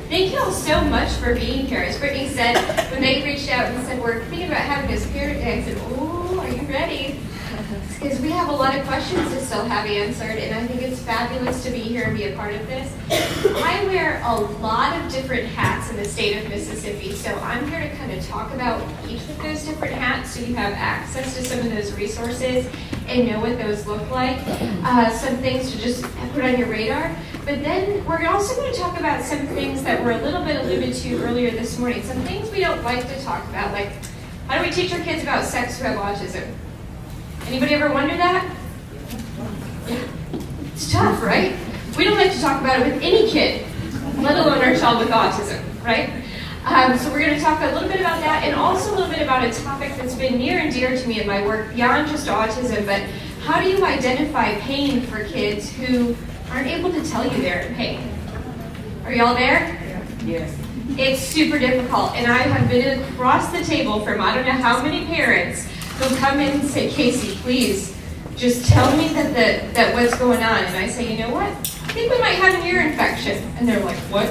Thank you all so much for being here. As Brittany said, when they reached out and said, we're thinking about having this parent day, I said, oh, are you ready? Because we have a lot of questions to still have answered, and I think it's fabulous to be here and be a part of this. I wear a lot of different hats in the state of Mississippi, so I'm here to kind of talk about each of those different hats so you have access to some of those resources and know what those look like. Some things to just put on your radar. But then we're also going to talk about some things that were a little bit alluded to earlier this morning. Some things we don't like to talk about, like how do we teach our kids about sex who have autism? Anybody ever wonder that? Yeah. It's tough, right? We don't like to talk about it with any kid, let alone our child with autism, right? So we're going to talk a little bit about that, and also a little bit about a topic that's been near and dear to me in my work beyond just autism, but how do you identify pain for kids who aren't able to tell you they're in pain? Are y'all there? Yes. It's super difficult, and I have been across the table from I don't know how many parents who come in and say, Kasee, please, just tell me that what's going on. And I say, you know what? I think we might have an ear infection. And they're like, what?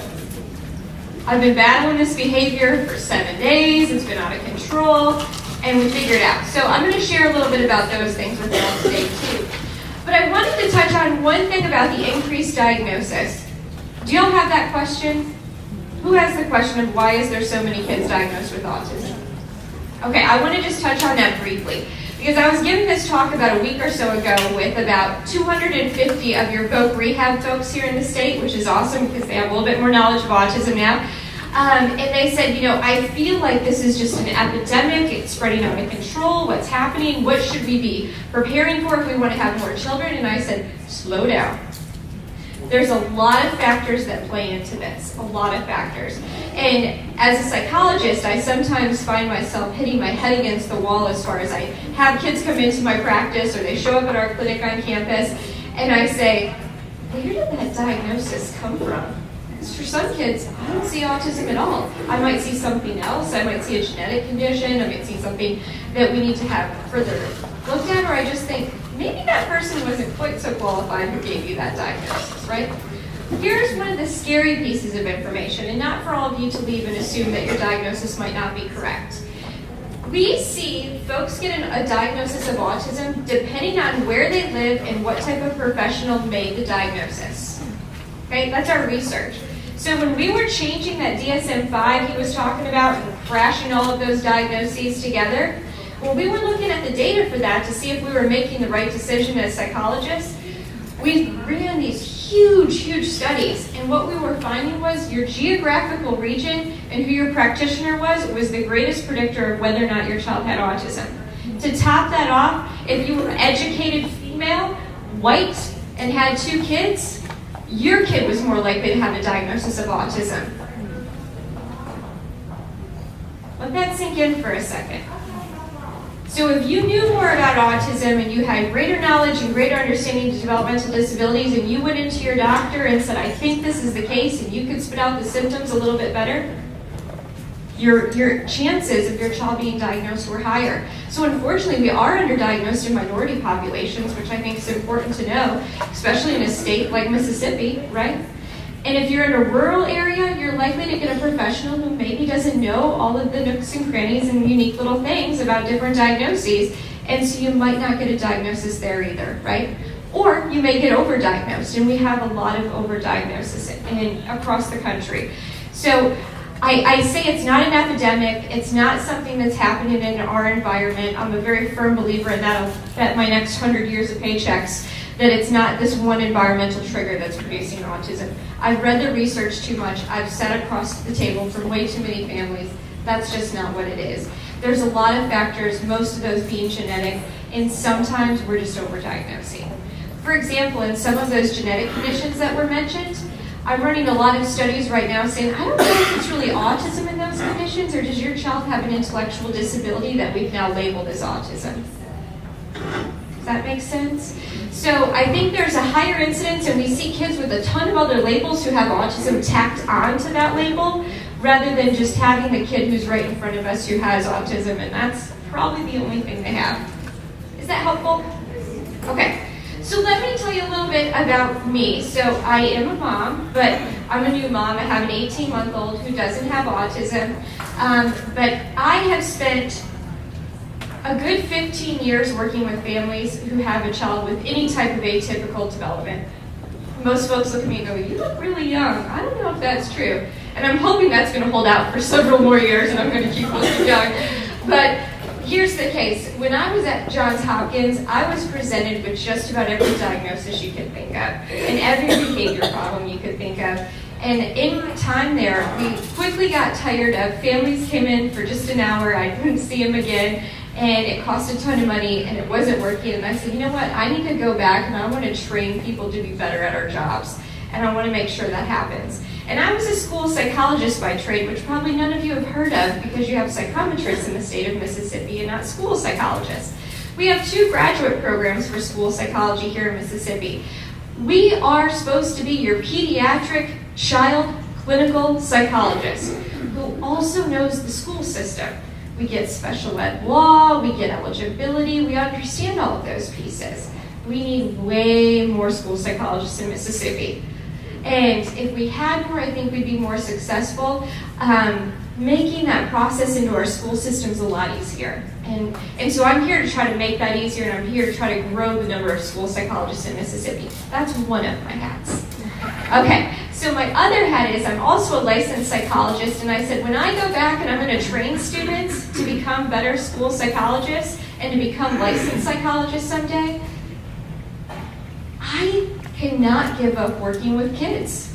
I've been battling this behavior for 7 days. It's been out of control. And we figured it out. So I'm going to share a little bit about those things with you all today, too. But I wanted to touch on one thing about the increased diagnosis. Do y'all have that question? Who has the question of why is there so many kids diagnosed with autism? Okay, I want to just touch on that briefly. Because I was giving this talk about a week or so ago with about 250 of your voc rehab folks here in the state, which is awesome because they have a little bit more knowledge of autism now. And they said, you know, I feel like this is just an epidemic. It's spreading out of control. What's happening? What should we be preparing for if we want to have more children? And I said, slow down. There's a lot of factors that play into this, a lot of factors. And as a psychologist, I sometimes find myself hitting my head against the wall as far as I have kids come into my practice or they show up at our clinic on campus, and I say, where did that diagnosis come from? Because for some kids, I don't see autism at all. I might see something else. I might see a genetic condition. I might see something that we need to have further looked at, or I just think, maybe that person wasn't quite so qualified who gave you that diagnosis, right? Here's one of the scary pieces of information, and not for all of you to leave and assume that your diagnosis might not be correct. We see folks get a diagnosis of autism depending on where they live and what type of professional made the diagnosis. Okay, that's our research. So when we were changing that DSM-5 he was talking about and crashing all of those diagnoses together, when we were looking at the data for that to see if we were making the right decision as psychologists, we ran these huge studies, and what we were finding was your geographical region and who your practitioner was the greatest predictor of whether or not your child had autism. To top that off, if you were an educated female, white, and had 2 kids, your kid was more likely to have a diagnosis of autism. Let that sink in for a second. So if you knew more about autism and you had greater knowledge and greater understanding of developmental disabilities and you went into your doctor and said, I think this is the case, and you could spit out the symptoms a little bit better, your chances of your child being diagnosed were higher. So unfortunately, we are underdiagnosed in minority populations, which I think is important to know, especially in a state like Mississippi, right? And if you're in a rural area, you're likely to get a professional who maybe doesn't know all of the nooks and crannies and unique little things about different diagnoses, and so you might not get a diagnosis there either, right? Or you may get overdiagnosed, and we have a lot of overdiagnosis across the country. So I say it's not an epidemic, it's not something that's happening in our environment. I'm a very firm believer in that. I'll bet my next 100 years of paychecks that it's not this one environmental trigger that's producing autism. I've read the research too much. I've sat across the table from way too many families. That's just not what it is. There's a lot of factors, most of those being genetic, and sometimes we're just overdiagnosing. For example, in some of those genetic conditions that were mentioned, I'm running a lot of studies right now saying, I don't know if it's really autism in those conditions, or does your child have an intellectual disability that we've now labeled as autism? Does that make sense? So I think there's a higher incidence, and we see kids with a ton of other labels who have autism tacked onto that label, rather than just having the kid who's right in front of us who has autism, and that's probably the only thing they have. Is that helpful? Okay. So let me tell you a little bit about me. So I am a mom, but I'm a new mom. I have an 18-month-old who doesn't have autism. But I have spent a good 15 years working with families who have a child with any type of atypical development. Most folks look at me and go, you look really young. I don't know if that's true. And I'm hoping that's going to hold out for several more years and I'm going to keep looking young. But here's the case. When I was at Johns Hopkins, I was presented with just about every diagnosis you could think of and every behavior problem you could think of. And in my time there, we quickly got tired of families came in for just an hour, I didn't see them again, and it cost a ton of money and it wasn't working. And I said, you know what, I need to go back and I want to train people to be better at our jobs. And I want to make sure that happens. And I was a school psychologist by trade, which probably none of you have heard of because you have psychometrists in the state of Mississippi and not school psychologists. We have 2 graduate programs for school psychology here in Mississippi. We are supposed to be your pediatric child clinical psychologist who also knows the school system. We get special ed law, we get eligibility, we understand all of those pieces. We need way more school psychologists in Mississippi. And if we had more, I think we'd be more successful. Making that process into our school system's a lot easier. And so I'm here to try to make that easier, and I'm here to try to grow the number of school psychologists in Mississippi. That's one of my hats. Okay, so my other hat is I'm also a licensed psychologist, and I said when I go back and I'm going to train students to become better school psychologists and to become licensed psychologists someday, I cannot give up working with kids.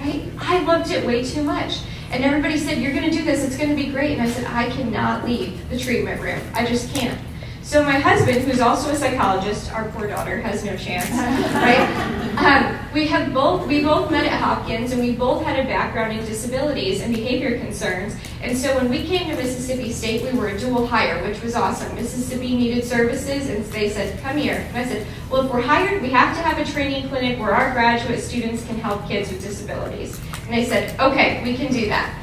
Right? I loved it way too much. And everybody said, you're going to do this, it's going to be great. And I said, I cannot leave the treatment room. I just can't. So my husband, who's also a psychologist, our poor daughter has no chance, right? We both met at Hopkins, and we both had a background in disabilities and behavior concerns. And so when we came to Mississippi State, we were a dual hire, which was awesome. Mississippi needed services, and they said, come here. And I said, well, if we're hired, we have to have a training clinic where our graduate students can help kids with disabilities. And they said, okay, we can do that.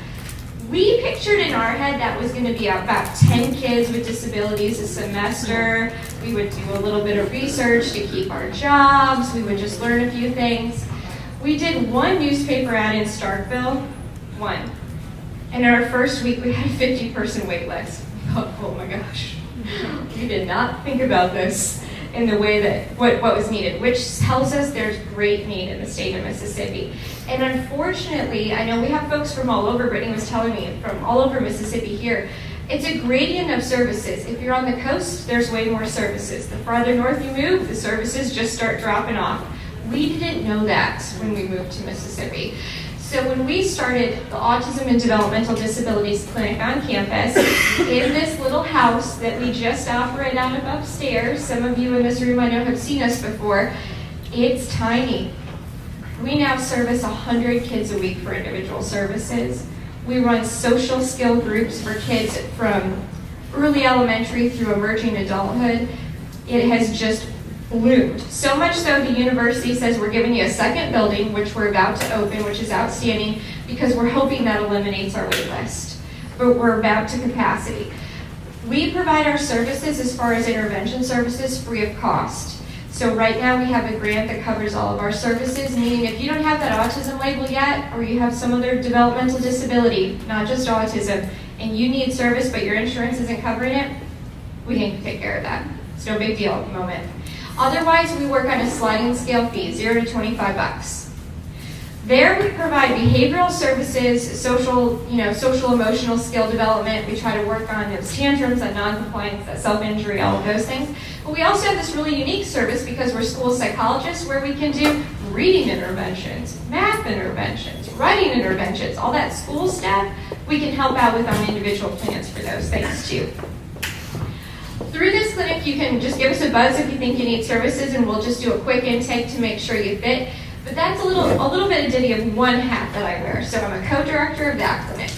We pictured in our head that was going to be about 10 kids with disabilities a semester. We would do a little bit of research to keep our jobs. We would just learn a few things. We did 1 newspaper ad in Starkville, 1. And in our first week, we had a 50-person wait list. We thought, oh my gosh, we did not think about this in the way that what was needed, which tells us there's great need in the state of Mississippi. And unfortunately, I know we have folks from all over, Brittany was telling me, from all over Mississippi here. It's a gradient of services. If you're on the coast, there's way more services. The farther north you move, the services just start dropping off. We didn't know that when we moved to Mississippi. So when we started the Autism and Developmental Disabilities Clinic on campus, in this little house that we just operate out of upstairs, some of you in this room I know have seen us before, it's tiny. We now service 100 kids a week for individual services. We run social skill groups for kids from early elementary through emerging adulthood. It has just bloomed. So much so the university says we're giving you a second building, which we're about to open, which is outstanding, because we're hoping that eliminates our wait list. But we're about to capacity. We provide our services as far as intervention services free of cost. So right now we have a grant that covers all of our services, meaning if you don't have that autism label yet, or you have some other developmental disability, not just autism, and you need service but your insurance isn't covering it, we can take care of that. It's no big deal at the moment. Otherwise, we work on a sliding scale fee, $0 to $25. There we provide behavioral services, social emotional skill development. We try to work on those tantrums, on non-compliance, that self-injury, all of those things. But we also have this really unique service because we're school psychologists where we can do reading interventions, math interventions, writing interventions, all that school stuff. We can help out with on individual plans for those things too. Through this clinic, you can just give us a buzz if you think you need services, and we'll just do a quick intake to make sure you fit. But that's a little bit of ditty of one hat that I wear. So I'm a co-director of that clinic.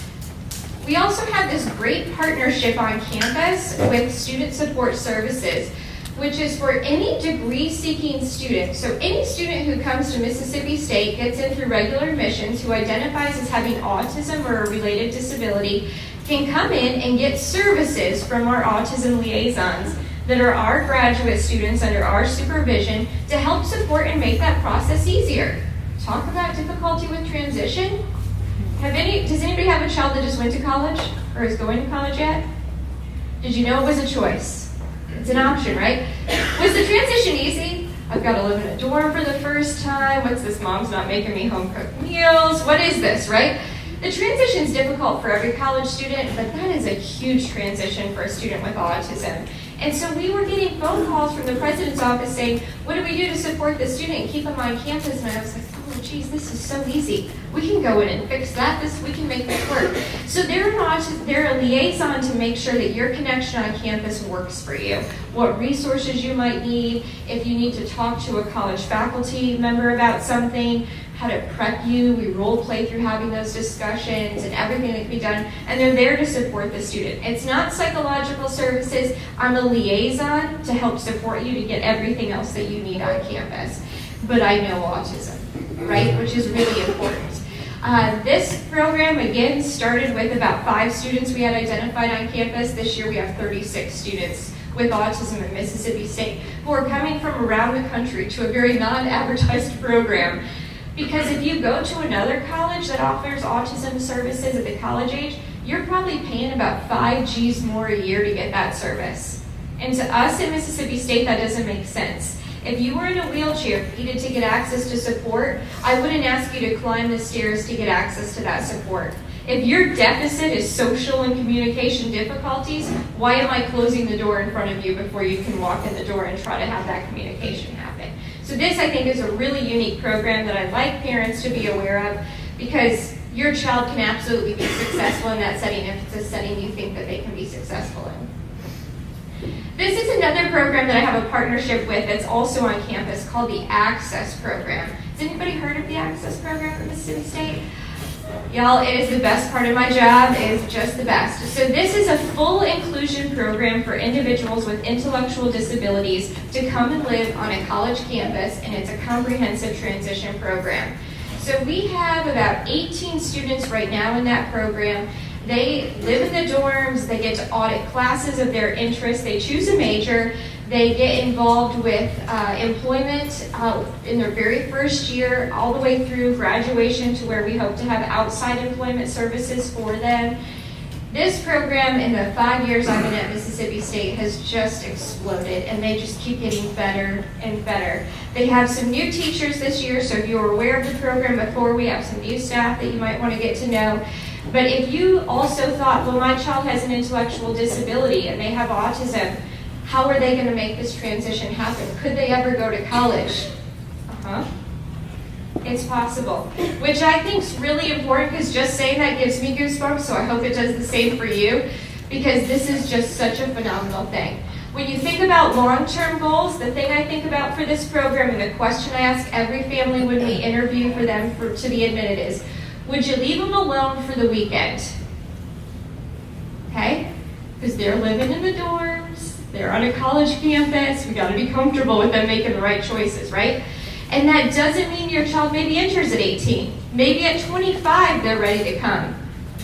We also have this great partnership on campus with Student Support Services, which is for any degree-seeking student. So any student who comes to Mississippi State, gets in through regular admissions, who identifies as having autism or a related disability, can come in and get services from our autism liaisons that are our graduate students under our supervision to help support and make that process easier. Talk about difficulty with transition. Does anybody have a child that just went to college or is going to college yet? Did you know it was a choice? It's an option, right? Was the transition easy? I've got to live in a dorm for the first time. What's this? Mom's not making me home-cooked meals. What is this, right? The transition is difficult for every college student, but that is a huge transition for a student with autism. And so we were getting phone calls from the president's office saying, what do we do to support the student and keep them on campus? And I was like, oh, geez, this is so easy. We can go in and fix that. We can make this work. So they're a liaison to make sure that your connection on campus works for you. What resources you might need, if you need to talk to a college faculty member about something, how to prep you. We role play through having those discussions and everything that can be done. And they're there to support the student. It's not psychological services. I'm a liaison to help support you to get everything else that you need on campus. But I know autism, right? Which is really important. This program, again, started with about 5 students we had identified on campus. This year we have 36 students with autism in Mississippi State who are coming from around the country to a very non-advertised program. Because if you go to another college that offers autism services at the college age, you're probably paying about 5 G's more a year to get that service. And to us in Mississippi State, that doesn't make sense. If you were in a wheelchair, needed to get access to support, I wouldn't ask you to climb the stairs to get access to that support. If your deficit is social and communication difficulties, why am I closing the door in front of you before you can walk in the door and try to have that communication happen? So this, I think, is a really unique program that I'd like parents to be aware of, because your child can absolutely be successful in that setting if it's a setting you think that they can be successful in. This is another program that I have a partnership with that's also on campus called the Access Program. Has anybody heard of the Access Program at Mississippi State? Y'all, it is the best part of my job. It is just the best. So this is a full inclusion program for individuals with intellectual disabilities to come and live on a college campus, and it's a comprehensive transition program. So we have about 18 students right now in that program. They live in the dorms, they get to audit classes of their interest, they choose a major, they get involved with employment in their very first year, all the way through graduation to where we hope to have outside employment services for them. This program, in the 5 years I've been at Mississippi State, has just exploded, and they just keep getting better and better. They have some new teachers this year, so if you were aware of the program before, we have some new staff that you might want to get to know. But if you also thought, well, my child has an intellectual disability and they have autism, how are they going to make this transition happen? Could they ever go to college? It's possible, which I think is really important, because just saying that gives me goosebumps, so I hope it does the same for you, because this is just such a phenomenal thing. When you think about long-term goals, the thing I think about for this program, and the question I ask every family when we interview for them to be admitted is, would you leave them alone for the weekend? Okay? Because they're living in the dorms, they're on a college campus, we got to be comfortable with them making the right choices, right? And that doesn't mean your child maybe enters at 18. Maybe at 25 they're ready to come.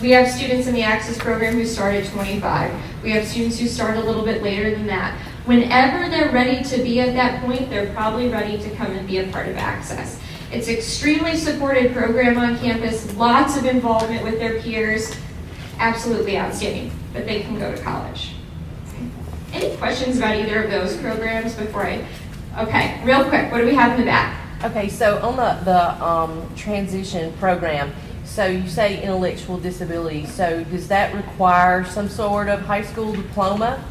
We have students in the Access program who start at 25. We have students who start a little bit later than that. Whenever they're ready to be at that point, they're probably ready to come and be a part of Access. It's an extremely supported program on campus, lots of involvement with their peers, absolutely outstanding, but they can go to college. Any questions about either of those programs before okay, real quick, what do we have in the back? Okay, so on the transition program, so you say intellectual disability, so does that require some sort of high school diploma?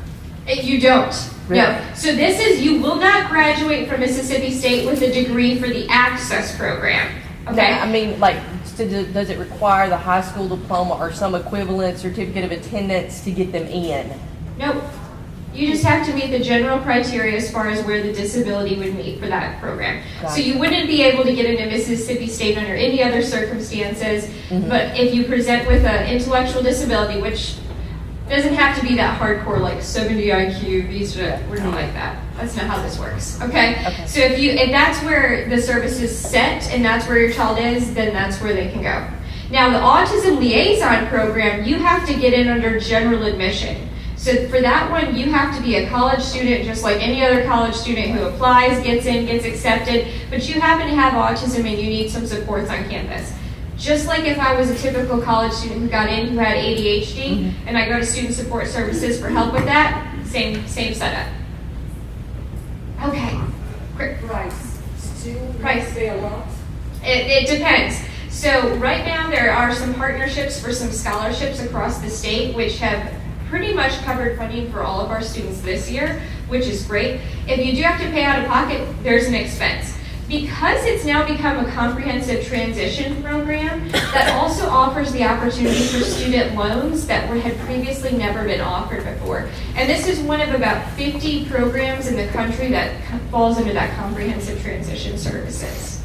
You don't. Really? No. So this is, you will not graduate from Mississippi State with a degree for the Access program. Okay? I mean, like, does it require the high school diploma or some equivalent certificate of attendance to get them in? Nope. You just have to meet the general criteria as far as where the disability would meet for that program. So you wouldn't be able to get into Mississippi State under any other circumstances, but if you present with an intellectual disability, which doesn't have to be that hardcore, like 70 IQ, we're not like that. That's not how this works, okay? So if that's where the service is set and that's where your child is, then that's where they can go. Now, the Autism Liaison program, you have to get in under general admission. So for that one, you have to be a college student, just like any other college student who applies, gets in, gets accepted, but you happen to have autism and you need some supports on campus. Just like if I was a typical college student who got in who had ADHD, and I go to student support services for help with that, same setup. Okay. Price. Still Price. pay a lot. It depends. So right now there are some partnerships for some scholarships across the state which have pretty much covered funding for all of our students this year, which is great. If you do have to pay out of pocket, there's an expense. Because it's now become a comprehensive transition program that also offers the opportunity for student loans that had previously never been offered before. And this is one of about 50 programs in the country that falls into that comprehensive transition services.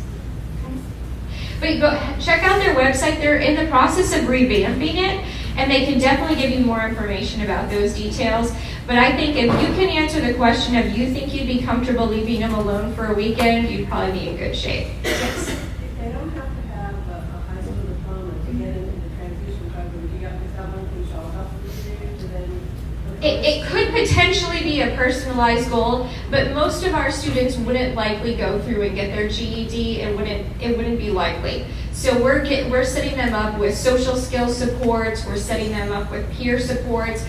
But go check out their website. They're in the process of revamping it, and they can definitely give you more information about those details. But I think if you can answer the question of you think you'd be comfortable leaving them alone for a weekend, you'd probably be in good shape. Yes. They don't have to have a high school diploma to get into the transition program. You got this one thing shall help you to then. It could potentially be a personalized goal, but most of our students wouldn't likely go through and get their GED. It wouldn't be likely. So we're setting them up with social skills supports. We're setting them up with peer supports,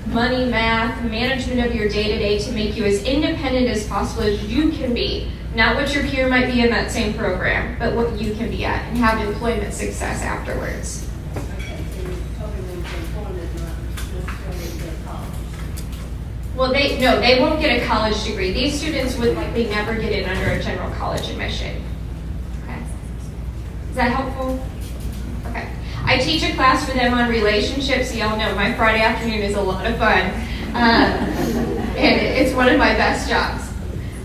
money, math, management of your day-to-day to make you as independent as possible as you can be. Not what your peer might be in that same program, but what you can be at and have employment success afterwards. Okay, so you're helping them to employment, not necessarily to college. Well, they won't get a college degree. These students would likely never get in under a general college admission. Okay. Is that helpful? Okay. I teach a class for them on relationships. Y'all know my Friday afternoon is a lot of fun. And it's one of my best jobs.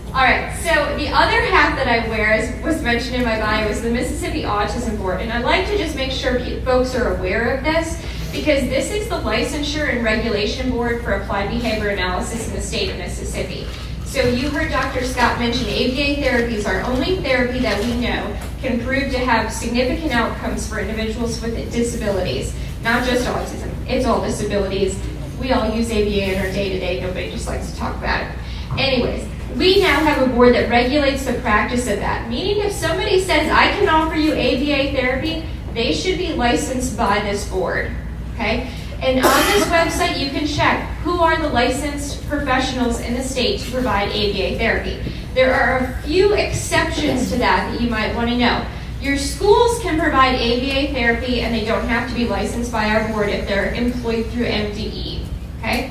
All right, so the other hat that I wear, as was mentioned in my bio, is the Mississippi Autism Board. And I'd like to just make sure folks are aware of this, because this is the licensure and regulation board for applied behavior analysis in the state of Mississippi. So you heard Dr. Scott mention ABA therapy is our only therapy that we know can prove to have significant outcomes for individuals with disabilities, not just autism. It's all disabilities. We all use ABA in our day-to-day. Nobody just likes to talk about it. Anyways, we now have a board that regulates the practice of that, meaning if somebody says, I can offer you ABA therapy, they should be licensed by this board, okay? And on this website, you can check who are the licensed professionals in the state to provide ABA therapy. There are a few exceptions to that you might want to know. Your schools can provide ABA therapy, and they don't have to be licensed by our board if they're employed through MDE, okay?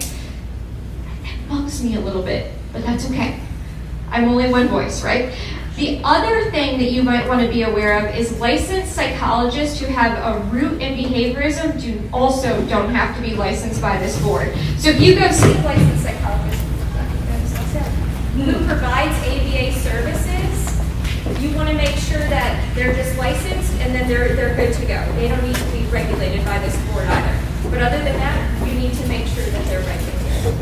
That bugs me a little bit, but that's okay. I'm only one voice, right? The other thing that you might want to be aware of is licensed psychologists who have a root in behaviorism also don't have to be licensed by this board. So if you go see a licensed psychologist who provides ABA services, you want to make sure that they're just licensed and then they're good to go. They don't need to be regulated by this board either. But other than that, you need to make sure that they're regulated.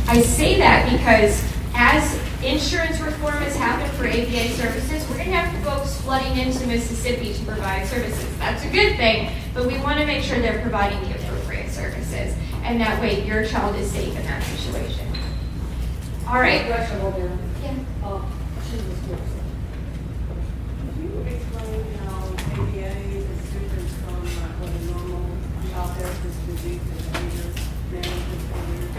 I say that because as insurance reform has happened for ABA services, we're going to have folks flooding into Mississippi to provide services. That's a good thing, but we want to make sure they're providing the appropriate services, and that way your child is safe in that situation. All right. Question over there. Yeah. Could you explain how ABA is different from what a normal child therapist would do for behavior management program?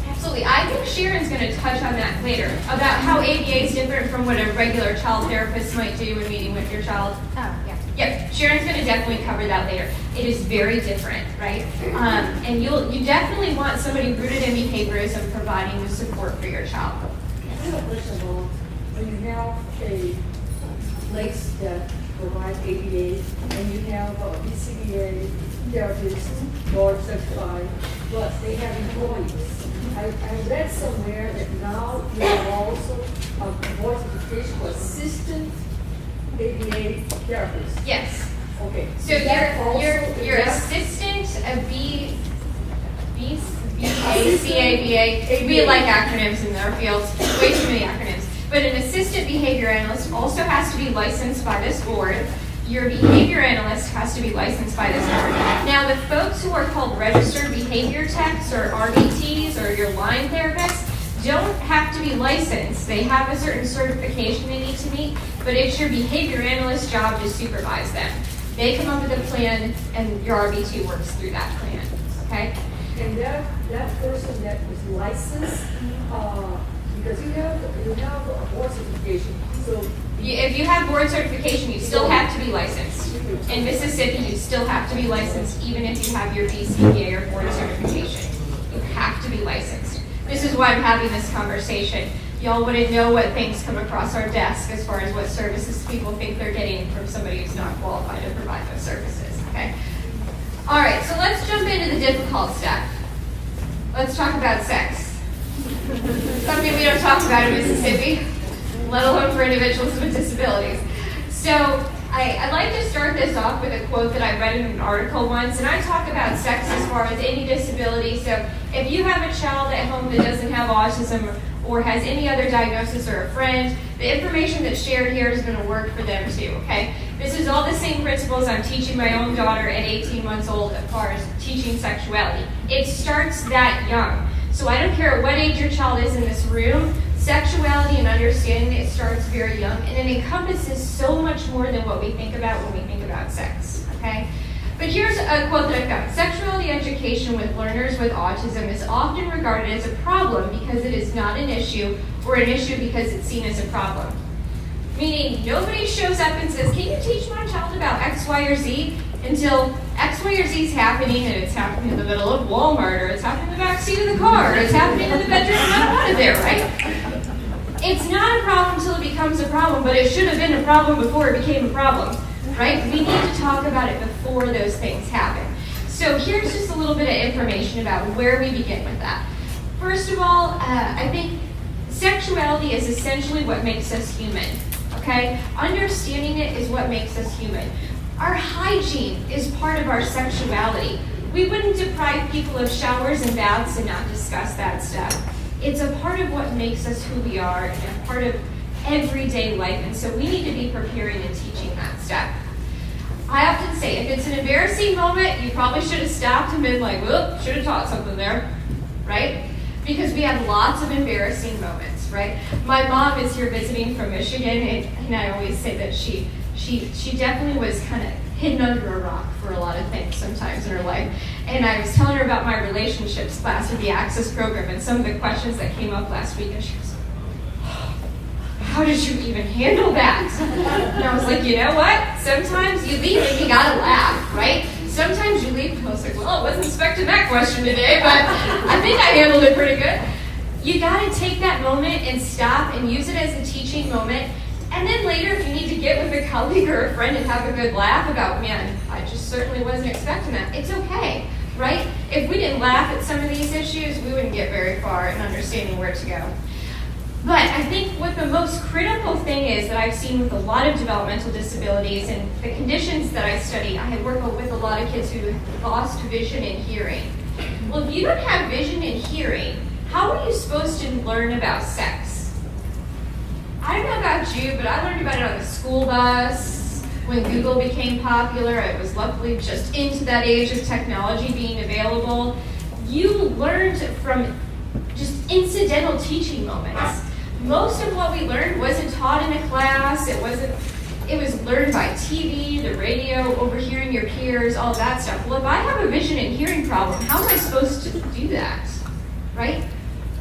Absolutely. I think Sharon's going to touch on that later, about how ABA is different from what a regular child therapist might do when meeting with your child. Oh, yeah. Yep, Sharon's going to definitely cover that later. It is very different, right? And you definitely want somebody rooted in behaviorism providing the support for your child. I have a question on when you have a place that provides ABA and you have a BCBA therapist, board certified, but they have employees. I read somewhere that now you have also a board certification for assistant ABA therapist. Yes. Okay. So your assistant, a BACABA, we like acronyms in our fields, way too many acronyms. But an assistant behavior analyst also has to be licensed by this board your behavior analyst has to be licensed by this board. Now, the folks who are called registered behavior techs or RBTs or your line therapists don't have to be licensed. They have a certain certification they need to meet, but it's your behavior analyst's job to supervise them. They come up with a plan, and your RBT works through that plan, okay? And that person that is licensed, because you have a board certification, so. If you have board certification, you still have to be licensed. In Mississippi, you still have to be licensed, even if you have your BCBA or board certification. You have to be licensed. This is why I'm having this conversation. Y'all wouldn't know what things come across our desk as far as what services people think they're getting from somebody who's not qualified to provide those services, okay? All right, so let's jump into the difficult stuff. Let's talk about sex. Something we don't talk about in Mississippi, let alone for individuals with disabilities. So I'd like to start this off with a quote that I read in an article once, and I talk about sex as far as any disability. So if you have a child at home that doesn't have autism or has any other diagnosis or a friend, the information that's shared here is going to work for them too, okay? This is all the same principles I'm teaching my own daughter at 18 months old as far as teaching sexuality. It starts that young. So I don't care what age your child is in this room, sexuality and understanding it starts very young, and it encompasses so much more than what we think about when we think about sex, okay? But here's a quote that I found. Sexuality education with learners with autism is often regarded as a problem because it is not an issue, or an issue because it's seen as a problem. Meaning, nobody shows up and says, can you teach my child about X, Y, or Z? Until X, Y, or Z is happening, and it's happening in the middle of Walmart, or it's happening in the back seat of the car, or it's happening in the bedroom, not out of there, right? It's not a problem until it becomes a problem, but it should have been a problem before it became a problem, right? We need to talk about it before those things happen. So here's just a little bit of information about where we begin with that. First of all, I think sexuality is essentially what makes us human, okay? Understanding it is what makes us human. Our hygiene is part of our sexuality. We wouldn't deprive people of showers and baths and not discuss that stuff. It's a part of what makes us who we are and a part of everyday life, and so we need to be preparing and teaching that stuff. I often say, if it's an embarrassing moment, you probably should have stopped and been like, whoop, should have taught something there, right? Because we have lots of embarrassing moments, right? My mom is here visiting from Michigan, and I always say that she definitely was kind of hidden under a rock for a lot of things sometimes in her life. And I was telling her about my relationships class with the Access program and some of the questions that came up last week, and she was like, how did you even handle that? And I was like, you know what? Sometimes you leave and you gotta laugh, right? Sometimes you leave and I was like, well, I wasn't expecting that question today, but I think I handled it pretty good. You gotta take that moment and stop and use it as a teaching moment. And then later, if you need to get with a colleague or a friend and have a good laugh about, man, I just certainly wasn't expecting that, it's okay, right? If we didn't laugh at some of these issues, we wouldn't get very far in understanding where to go. But I think what the most critical thing is that I've seen with a lot of developmental disabilities and the conditions that I study, I work with a lot of kids who lost vision and hearing. Well, if you don't have vision and hearing, how are you supposed to learn about sex? I don't know about you, but I learned about it on the school bus. When Google became popular, I was luckily just into that age of technology being available. You learned from just incidental teaching moments. Most of what we learned wasn't taught in a class. It was learned by TV, the radio, overhearing your peers, all that stuff. Well, if I have a vision and hearing problem, how am I supposed to do that, right?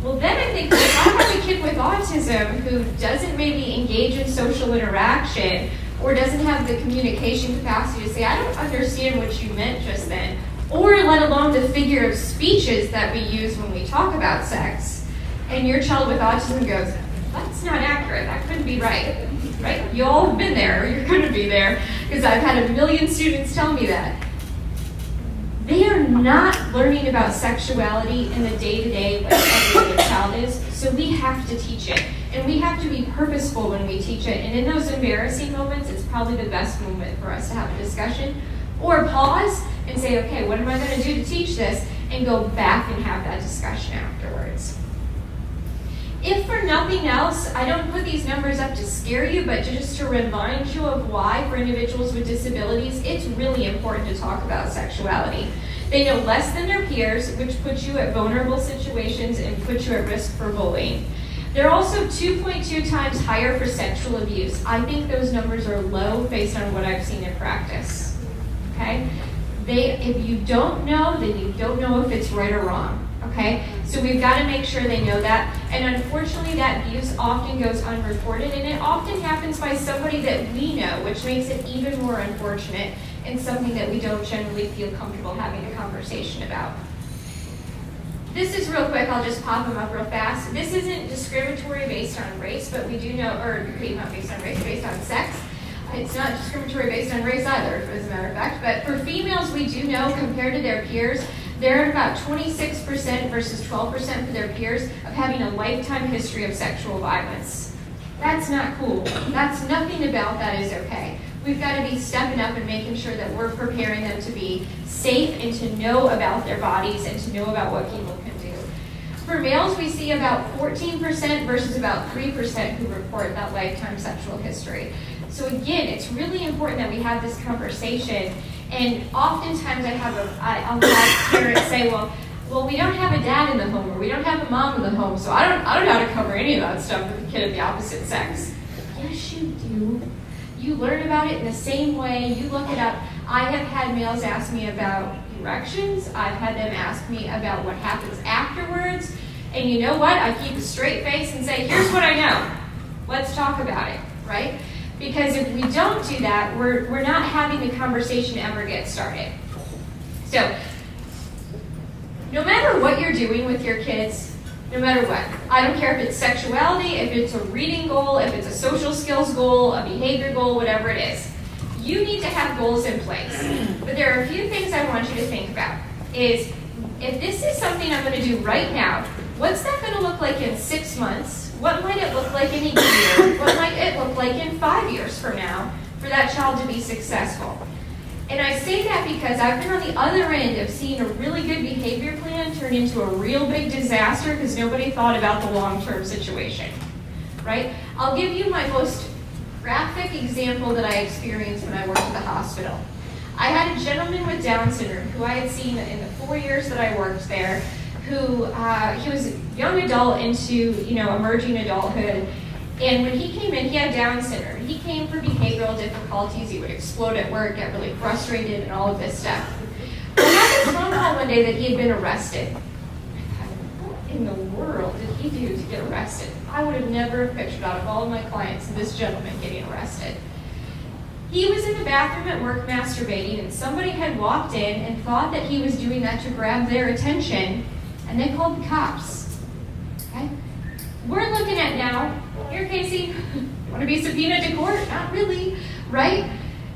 Well, then I think if I have a kid with autism who doesn't maybe engage in social interaction or doesn't have the communication capacity to say, I don't understand what you meant just then, or let alone the figure of speeches that we use when we talk about sex, and your child with autism goes, that's not accurate, that couldn't be right? You all have been there, or you're going to be there, because I've had a million students tell me that. They are not learning about sexuality in the day-to-day like every other child is, so we have to teach it. And we have to be purposeful when we teach it. And in those embarrassing moments, it's probably the best moment for us to have a discussion. Or pause and say, okay, what am I going to do to teach this? And go back and have that discussion afterwards. If for nothing else, I don't put these numbers up to scare you, but just to remind you of why for individuals with disabilities, it's really important to talk about sexuality. They know less than their peers, which puts you at vulnerable situations and puts you at risk for bullying. They're also 2.2 times higher for sexual abuse. I think those numbers are low based on what I've seen in practice, okay? If you don't know, then you don't know if it's right or wrong. Okay, so we've got to make sure they know that. And unfortunately, that abuse often goes unreported, and it often happens by somebody that we know, which makes it even more unfortunate and something that we don't generally feel comfortable having a conversation about. This is real quick, I'll just pop them up real fast. This isn't discriminatory based on race, but we do know, or not based on race, based on sex. It's not discriminatory based on race either, as a matter of fact. But for females, we do know, compared to their peers, they're at about 26% versus 12% for their peers of having a lifetime history of sexual violence. That's not cool. That's nothing about that is okay. We've got to be stepping up and making sure that we're preparing them to be safe and to know about their bodies and to know about what people can do. For males, we see about 14% versus about 3% who report that lifetime sexual history. So again, it's really important that we have this conversation. And oftentimes I'll have parents say, well, we don't have a dad in the home, or we don't have a mom in the home, so I don't know how to cover any of that stuff with a kid of the opposite sex. Yes, you do. You learn about it in the same way. You look it up. I have had males ask me about erections. I've had them ask me about what happens afterwards. And you know what? I keep a straight face and say, here's what I know. Let's talk about it, right? Because if we don't do that, we're not having the conversation ever get started. So, no matter what you're doing with your kids, no matter what, I don't care if it's sexuality, if it's a reading goal, if it's a social skills goal, a behavior goal, whatever it is, you need to have goals in place. But there are a few things I want you to think about. Is, if this is something I'm going to do right now, what's that going to look like in 6 months? What might it look like in a year? What might it look like in 5 years from now for that child to be successful? And I say that because I've been on the other end of seeing a really good behavior plan turn into a real big disaster because nobody thought about the long-term situation, right? I'll give you my most graphic example that I experienced when I worked at the hospital. I had a gentleman with Down syndrome who I had seen in the 4 years that I worked there, who he was a young adult into emerging adulthood, and when he came in, he had Down syndrome. He came for behavioral difficulties. He would explode at work, get really frustrated, and all of this stuff. I had this phone call one day that he had been arrested. I thought, what in the world did he do to get arrested? I would have never pictured out of all of my clients this gentleman getting arrested. He was in the bathroom at work masturbating, and somebody had walked in and thought that he was doing that to grab their attention, and they called the cops. Okay? We're looking at now, here, Kasee, want to be subpoenaed to court? Not really, right?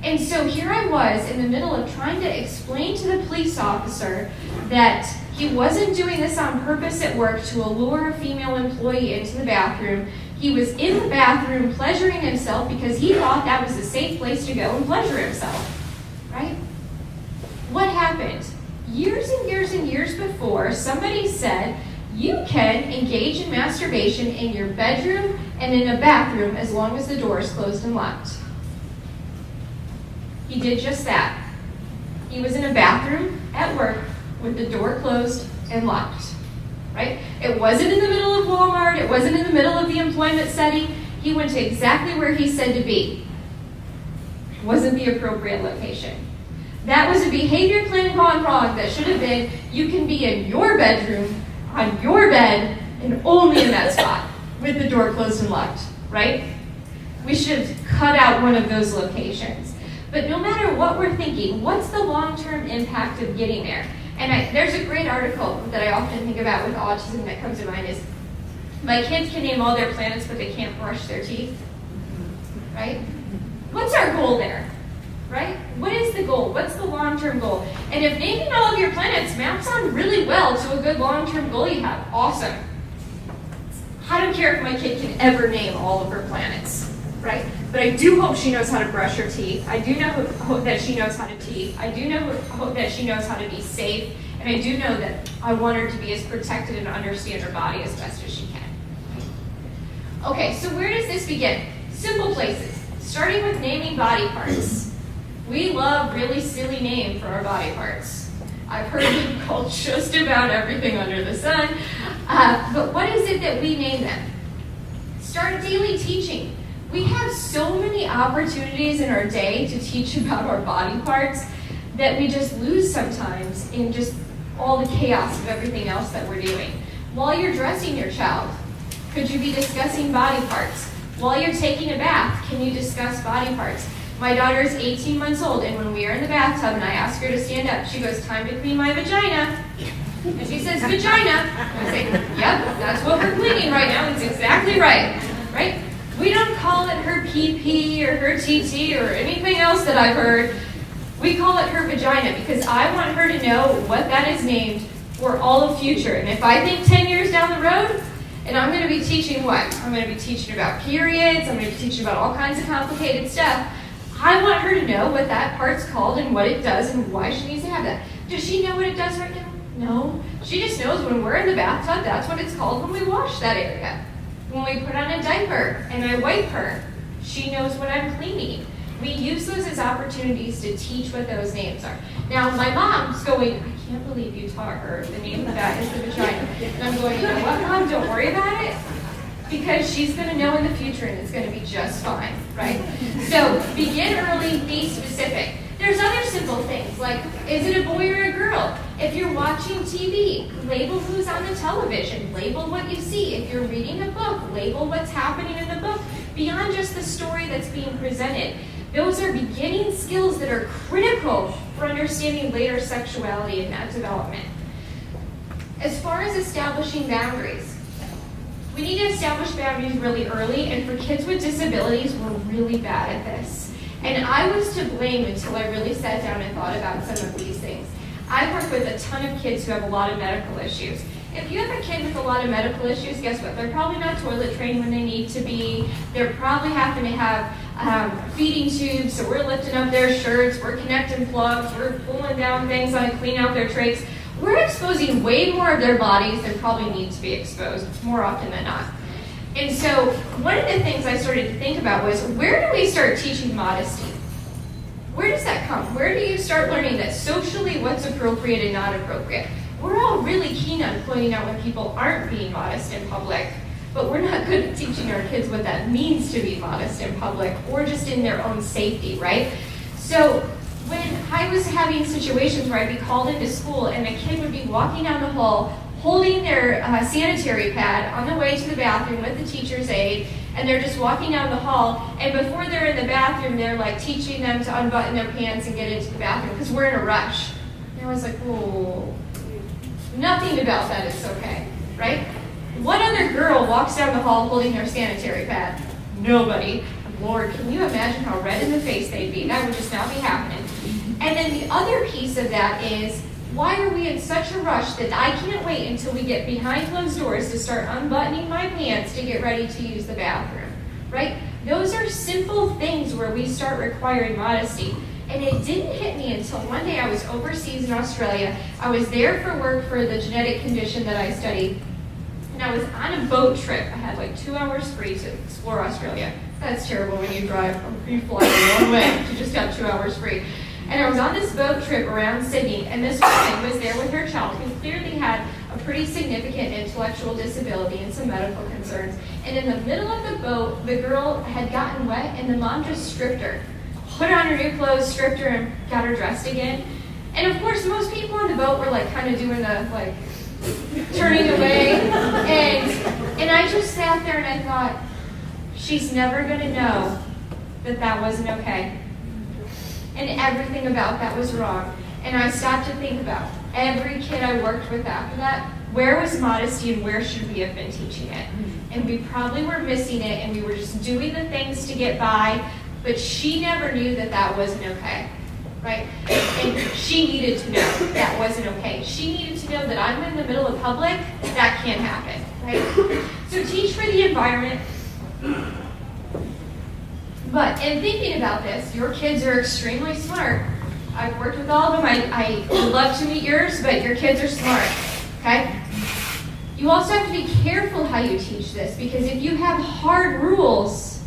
And so here I was in the middle of trying to explain to the police officer that he wasn't doing this on purpose at work to allure a female employee into the bathroom. He was in the bathroom pleasuring himself because he thought that was a safe place to go and pleasure himself, right? What happened? Years and years and years before, somebody said, you can engage in masturbation in your bedroom and in a bathroom as long as the door is closed and locked. He did just that. He was in a bathroom at work with the door closed and locked, right? It wasn't in the middle of Walmart. It wasn't in the middle of the employment setting. He went to exactly where he said to be. It wasn't the appropriate location. That was a behavior plan gone wrong that should have been, you can be in your bedroom, on your bed, and only in that spot, with the door closed and locked, right? We should have cut out one of those locations. But no matter what we're thinking, what's the long-term impact of getting there? And there's a great article that I often think about with autism that comes to mind is, my kids can name all their planets, but they can't brush their teeth, right? What's our goal there? Right? What is the goal? What's the long-term goal? And if naming all of your planets maps on really well to a good long-term goal you have, awesome. I don't care if my kid can ever name all of her planets, right? But I do hope she knows how to brush her teeth. I do hope that she knows how to teeth. I do hope that she knows how to be safe. And I do know that I want her to be as protected and understand her body as best as she can. Okay, so where does this begin? Simple places, starting with naming body parts. We love really silly names for our body parts. I've heard them called just about everything under the sun, but what is it that we name them? Start daily teaching. We have so many opportunities in our day to teach about our body parts that we just lose sometimes in just all the chaos of everything else that we're doing. While you're dressing your child, could you be discussing body parts? While you're taking a bath, can you discuss body parts? My daughter is 18 months old, and when we are in the bathtub and I ask her to stand up, she goes, "Time to clean my vagina." And she says, "Vagina." And I say, "Yep, that's what we're cleaning right now. It's exactly right." Right? We don't call it her PP or her TT or anything else that I've heard. We call it her vagina because I want her to know what that is named for all of future. And if I think 10 years down the road, and I'm going to be teaching what? I'm going to be teaching about periods. I'm going to be teaching about all kinds of complicated stuff. I want her to know what that part's called and what it does and why she needs to have that. Does she know what it does right now? No. She just knows when we're in the bathtub, that's what it's called when we wash that area. When we put on a diaper and I wipe her, she knows what I'm cleaning. We use those as opportunities to teach what those names are. Now, my mom's going, "I can't believe you taught her the name of that is the vagina." And I'm going, "You know what, Mom? Don't worry about it." Because she's going to know in the future and it's going to be just fine, right? So begin early, be specific. There's other simple things like, is it a boy or a girl? If you're watching TV, label who's on the television, label what you see. If you're reading a book, label what's happening in the book beyond just the story that's being presented. Those are beginning skills that are critical for understanding later sexuality and that development. As far as establishing boundaries, we need to establish boundaries really early, and for kids with disabilities, we're really bad at this. And I was to blame until I really sat down and thought about some of these things. I work with a ton of kids who have a lot of medical issues. If you have a kid with a lot of medical issues, guess what? They're probably not toilet trained when they need to be. They're probably having to have feeding tubes, so we're lifting up their shirts, we're connecting plugs, we're pulling down things on to clean out their trachs. We're exposing way more of their bodies than probably need to be exposed, more often than not. And so one of the things I started to think about was, where do we start teaching modesty? Where does that come? Where do you start learning that socially what's appropriate and not appropriate? We're all really keen on pointing out when people aren't being modest in public, but we're not good at teaching our kids what that means to be modest in public or just in their own safety, right? So when I was having situations where I'd be called into school and a kid would be walking down the hall holding their sanitary pad on the way to the bathroom with the teacher's aide, and they're just walking down the hall, and before they're in the bathroom, they're like teaching them to unbutton their pants and get into the bathroom because we're in a rush. And I was like, whoa, nothing about that is okay, right? What other girl walks down the hall holding their sanitary pad? Nobody. Lord, can you imagine how red in the face they'd be? That would just not be happening. And then the other piece of that is, why are we in such a rush that I can't wait until we get behind closed doors to start unbuttoning my pants to get ready to use the bathroom, right? Those are simple things where we start requiring modesty. And it didn't hit me until one day I was overseas in Australia. I was there for work for the genetic condition that I studied. And I was on a boat trip. I had like 2 hours free to explore Australia. That's terrible when you fly a long way to just have 2 hours free. And I was on this boat trip around Sydney, and this woman was there with her child who clearly had a pretty significant intellectual disability and some medical concerns. And in the middle of the boat, the girl had gotten wet, and the mom just stripped her. Put her on her new clothes, stripped her, and got her dressed again. And of course, most people on the boat were like kind of doing the like turning away. And I just sat there and I thought, she's never going to know that that wasn't okay. And everything about that was wrong. And I stopped to think about every kid I worked with after that, where was modesty and where should we have been teaching it? And we probably were missing it, and we were just doing the things to get by, but she never knew that that wasn't okay, right? And she needed to know that wasn't okay. She needed to know that I'm in the middle of public, that can't happen, right? So teach for the environment. But in thinking about this, your kids are extremely smart. I've worked with all of them. I would love to meet yours, but your kids are smart, okay? You also have to be careful how you teach this, because if you have hard rules,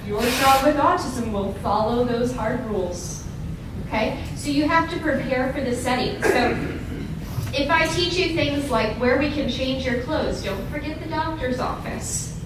your child with autism will follow those hard rules. Okay? So you have to prepare for the setting. So if I teach you things like where we can change your clothes, don't forget the doctor's office.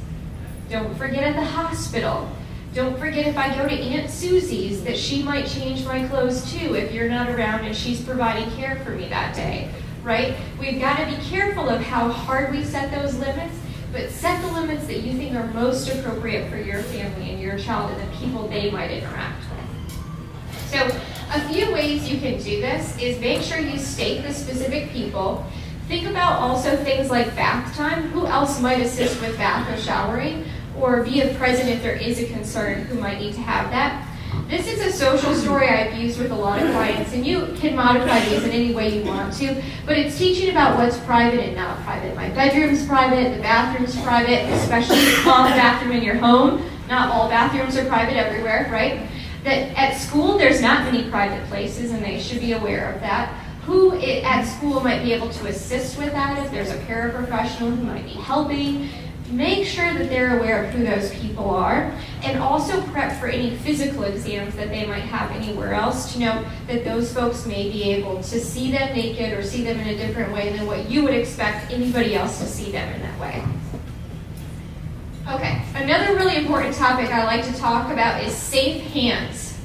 Don't forget at the hospital. Don't forget if I go to Aunt Susie's that she might change my clothes too if you're not around and she's providing care for me that day, right? We've got to be careful of how hard we set those limits, but set the limits that you think are most appropriate for your family and your child and the people they might interact with. So a few ways you can do this is make sure you state the specific people. Think about also things like bath time. Who else might assist with bath or showering? Or be present if there is a concern who might need to have that. This is a social story I've used with a lot of clients, and you can modify these in any way you want to, but it's teaching about what's private and not private. My bedroom's private, the bathroom's private, especially the common bathroom in your home. Not all bathrooms are private everywhere, right? That at school, there's not many private places, and they should be aware of that. Who at school might be able to assist with that, if there's a paraprofessional who might be helping. Make sure that they're aware of who those people are, and also prep for any physical exams that they might have anywhere else to know that those folks may be able to see them naked or see them in a different way than what you would expect anybody else to see them in that way. Okay, another really important topic I like to talk about is safe hands.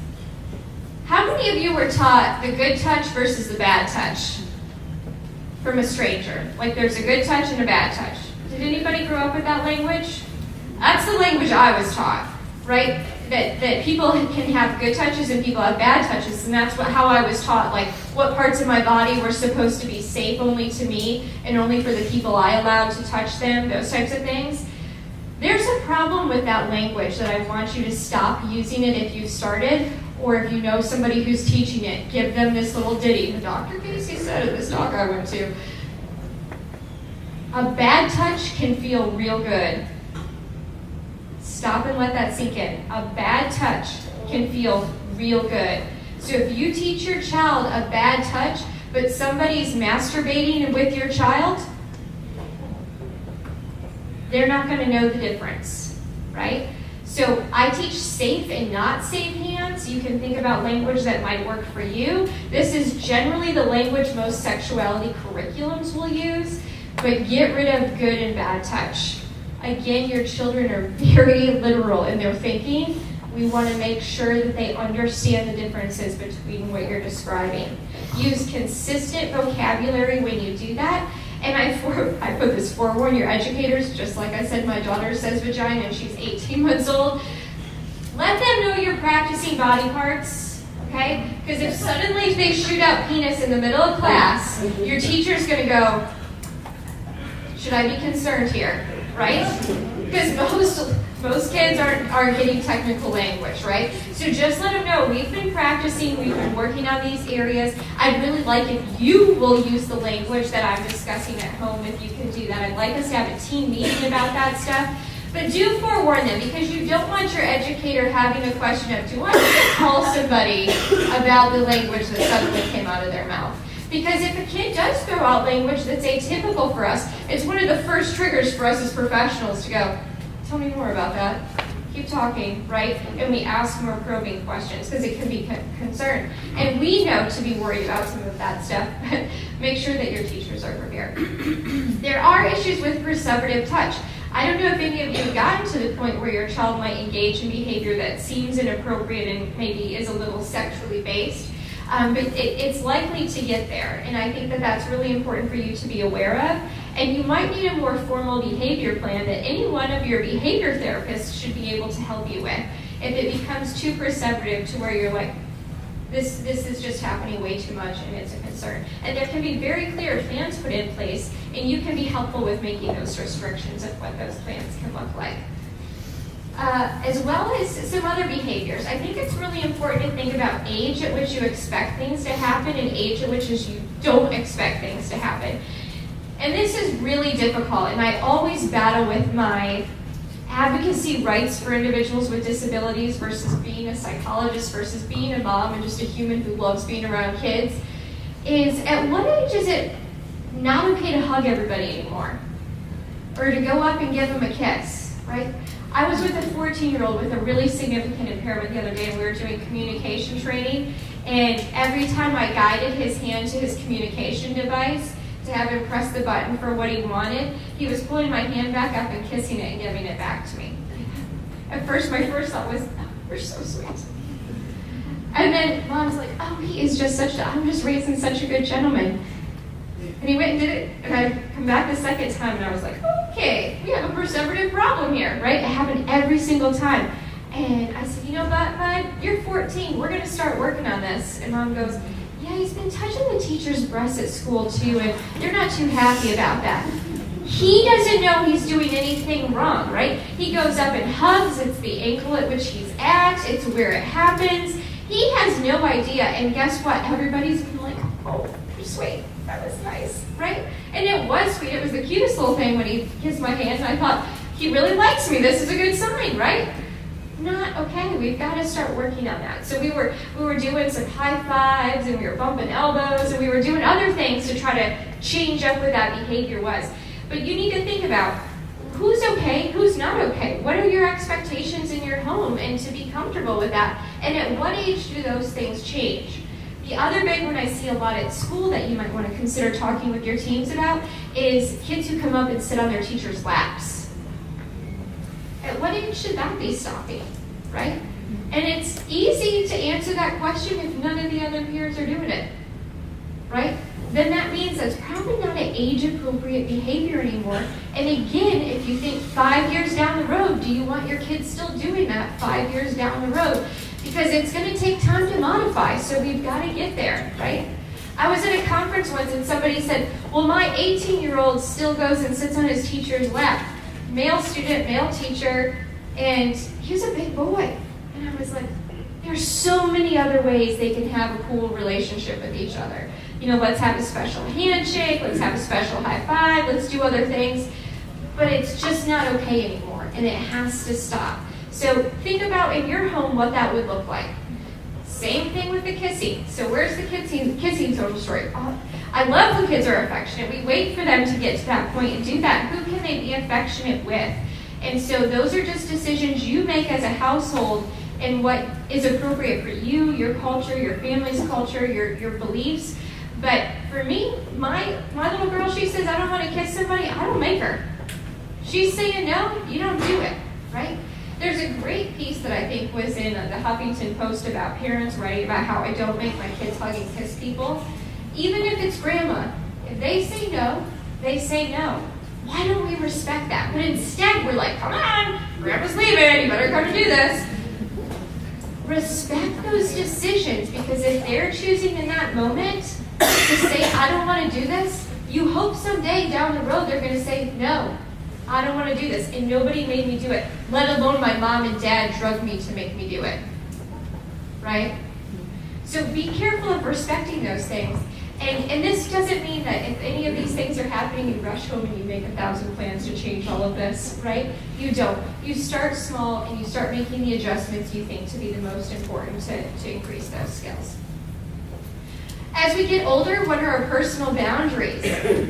How many of you were taught the good touch versus the bad touch from a stranger? Like there's a good touch and a bad touch. Did anybody grow up with that language? That's the language I was taught, right? That people can have good touches and people have bad touches, and that's how I was taught, like what parts of my body were supposed to be safe only to me and only for the people I allowed to touch them, those types of things. There's a problem with that language that I want you to stop using it if you've started, or if you know somebody who's teaching it, give them this little ditty. Dr. Kasee said at this talk I went to. A bad touch can feel real good. Stop and let that sink in. A bad touch can feel real good. So if you teach your child a bad touch, but somebody's masturbating with your child, they're not going to know the difference, right? So I teach safe and not safe hands. You can think about language that might work for you. This is generally the language most sexuality curriculums will use. But get rid of good and bad touch. Again, your children are very literal in their thinking. We want to make sure that they understand the differences between what you're describing. Use consistent vocabulary when you do that. And I put this, forewarn your educators, just like I said, my daughter says vagina and she's 18 months old. Let them know you're practicing body parts, okay? Because if suddenly they shoot out penis in the middle of class, your teacher's going to go, should I be concerned here, right? Because most kids aren't getting technical language, right? So just let them know, we've been practicing, we've been working on these areas. I'd really like if you will use the language that I'm discussing at home, if you can do that. I'd like us to have a team meeting about that stuff. But do forewarn them, because you don't want your educator having a question of, do I need to call somebody about the language that suddenly came out of their mouth? Because if a kid does throw out language that's atypical for us, it's one of the first triggers for us as professionals to go, tell me more about that. Keep talking, right? And we ask more probing questions because it can be concern. And we know to be worried about some of that stuff, but make sure that your teachers are prepared. There are issues with perceptive touch. I don't know if any of you have gotten to the point where your child might engage in behavior that seems inappropriate and maybe is a little sexually based. But it's likely to get there, and I think that that's really important for you to be aware of. And you might need a more formal behavior plan that any one of your behavior therapists should be able to help you with. If it becomes too perceptive to where you're like, this is just happening way too much and it's a concern. And there can be very clear plans put in place, and you can be helpful with making those restrictions of what those plans can look like. As well as some other behaviors. I think it's really important to think about age at which you expect things to happen and age at which you don't expect things to happen. And this is really difficult, and I always battle with my advocacy rights for individuals with disabilities versus being a psychologist versus being a mom and just a human who loves being around kids, is at what age is it not okay to hug everybody anymore? or to go up and give him a kiss, right? I was with a 14-year-old with a really significant impairment the other day, and we were doing communication training, and every time I guided his hand to his communication device to have him press the button for what he wanted, he was pulling my hand back up and kissing it and giving it back to me. At first, my first thought was, oh, you're so sweet. And then Mom's like, oh, he is just I'm just raising such a good gentleman. And he went and did it, and I come back the second time, and I was like, okay, we have a perseverative problem here, right? It happened every single time. And I said, you know, bud, you're 14. We're going to start working on this. And Mom goes, yeah, he's been touching the teacher's breasts at school, too, and they're not too happy about that. He doesn't know he's doing anything wrong, right? He goes up and hugs. It's the ankle at which he's at. It's where it happens. He has no idea. And guess what? Everybody's been like, oh, you're sweet. That was nice, right? And it was sweet. It was the cutest little thing when he kissed my hand, and I thought, he really likes me. This is a good sign, right? Not okay. We've got to start working on that. So we were doing some high fives, and we were bumping elbows, and we were doing other things to try to change up what that behavior was. But you need to think about who's okay, who's not okay. What are your expectations in your home, and to be comfortable with that. And at what age do those things change? The other big one I see a lot at school that you might want to consider talking with your teams about is kids who come up and sit on their teachers' laps. At what age should that be stopping, right? And it's easy to answer that question if none of the other peers are doing it, right? Then that means that's probably not an age-appropriate behavior anymore. And again, if you think 5 years down the road, do you want your kids still doing that 5 years down the road? Because it's going to take time to modify, so we've got to get there, right? I was at a conference once and somebody said, well, my 18-year-old still goes and sits on his teacher's lap. Male student, male teacher, and he was a big boy. And I was like, there's so many other ways they can have a cool relationship with each other. You know, let's have a special handshake, let's have a special high five, let's do other things. But it's just not okay anymore, and it has to stop. So think about in your home what that would look like. Same thing with the kissing. So where's the kissing total story? Oh, I love when kids are affectionate. We wait for them to get to that point and do that. Who can they be affectionate with? And so those are just decisions you make as a household and what is appropriate for you, your culture, your family's culture, your beliefs. But for me, my little girl, she says, I don't want to kiss somebody. I don't make her. She's saying no, you don't do it, right? There's a great piece that I think was in the Huffington Post about parents writing about how I don't make my kids hug and kiss people. Even if it's grandma, if they say no, they say no. Why don't we respect that? But instead, we're like, come on, grandma's leaving, you better come to do this. Respect those decisions, because if they're choosing in that moment to say, I don't want to do this, you hope someday down the road they're going to say, no, I don't want to do this, and nobody made me do it, let alone my mom and dad drugged me to make me do it, right? So be careful of respecting those things. And this doesn't mean that if any of these things are happening, you rush home and you make 1,000 plans to change all of this, right? You don't. You start small and you start making the adjustments you think to be the most important to increase those skills. As we get older, what are our personal boundaries?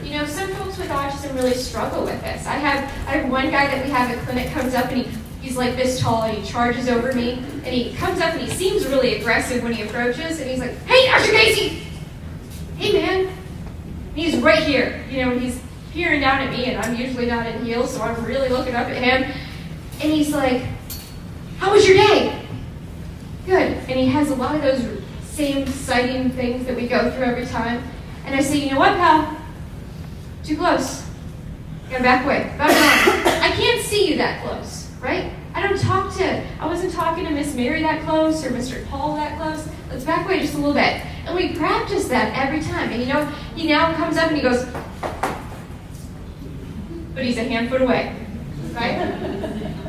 You know, some folks with autism really struggle with this. I have one guy that we have at clinic comes up and he's like this tall and he charges over me and he comes up and he seems really aggressive when he approaches and he's like, hey, Dr. Kasee! Hey, man. And he's right here, you know, and he's peering down at me and I'm usually not in heels, so I'm really looking up at him. And he's like, how was your day? Good. And he has a lot of those same sighting things that we go through every time. And I say, you know what, pal? Too close. Gotta back away. Back on. I can't see you that close, right? I wasn't talking to Miss Mary that close or Mr. Paul that close. Let's back away just a little bit. And we practice that every time. And you know, he now comes up and he goes, but he's a hand foot away, right?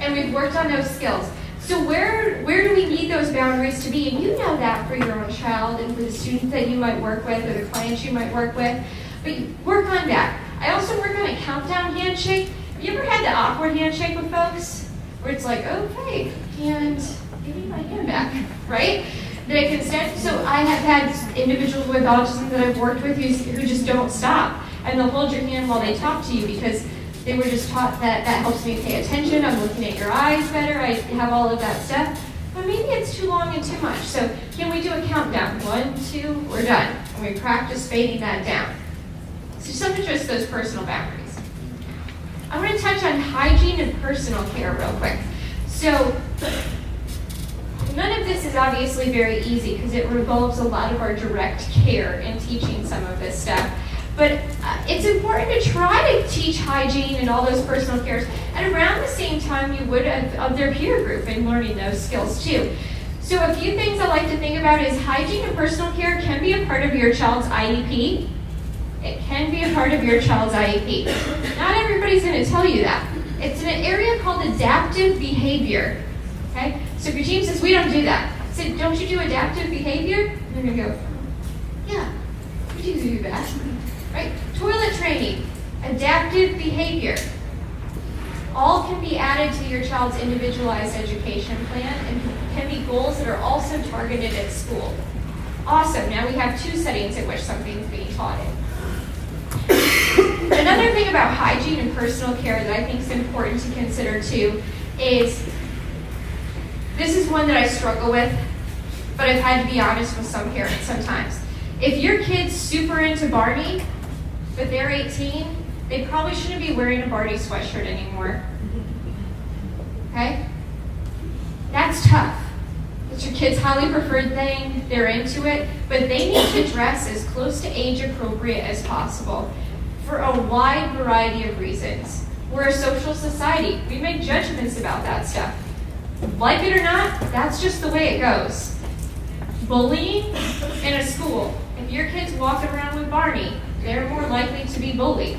And we've worked on those skills. So where do we need those boundaries to be? And you know that for your own child and for the students that you might work with or the clients you might work with. But work on that. I also work on a countdown handshake. Have you ever had the awkward handshake with folks? Where it's like, okay, and give me my hand back, right? That I can stand. So I have had individuals with autism that I've worked with who just don't stop. And they'll hold your hand while they talk to you because They were just taught that that helps me pay attention, I'm looking at your eyes better, I have all of that stuff. But maybe it's too long and too much. So can we do a countdown? 1, 2, we're done. And we practice fading that down. So some of just those personal boundaries. I want to touch on hygiene and personal care real quick. So none of this is obviously very easy because it revolves a lot of our direct care in teaching some of this stuff. But it's important to try to teach hygiene and all those personal cares at around the same time you would of their peer group and learning those skills too. So a few things I like to think about is hygiene and personal care can be a part of your child's IEP. It can be a part of your child's IEP. Not everybody's going to tell you that. It's in an area called adaptive behavior. Okay? So if your team says, we don't do that, say, don't you do adaptive behavior? And they're going to go, yeah, we do that. Right? Toilet training, adaptive behavior. All can be added to your child's individualized education plan and can be goals that are also targeted at school. Awesome, now we have 2 settings in which something is being taught in. Another thing about hygiene and personal care that I think is important to consider too is, this is one that I struggle with, but I've had to be honest with some parents sometimes. If your kid's super into Barney, but they're 18, they probably shouldn't be wearing a Barney sweatshirt anymore. Okay? That's tough. It's your kid's highly preferred thing, they're into it, but they need to dress as close to age appropriate as possible for a wide variety of reasons. We're a social society. We make judgments about that stuff. Like it or not, that's just the way it goes. Bullying in a school. If your kid's walking around with Barney, they're more likely to be bullied.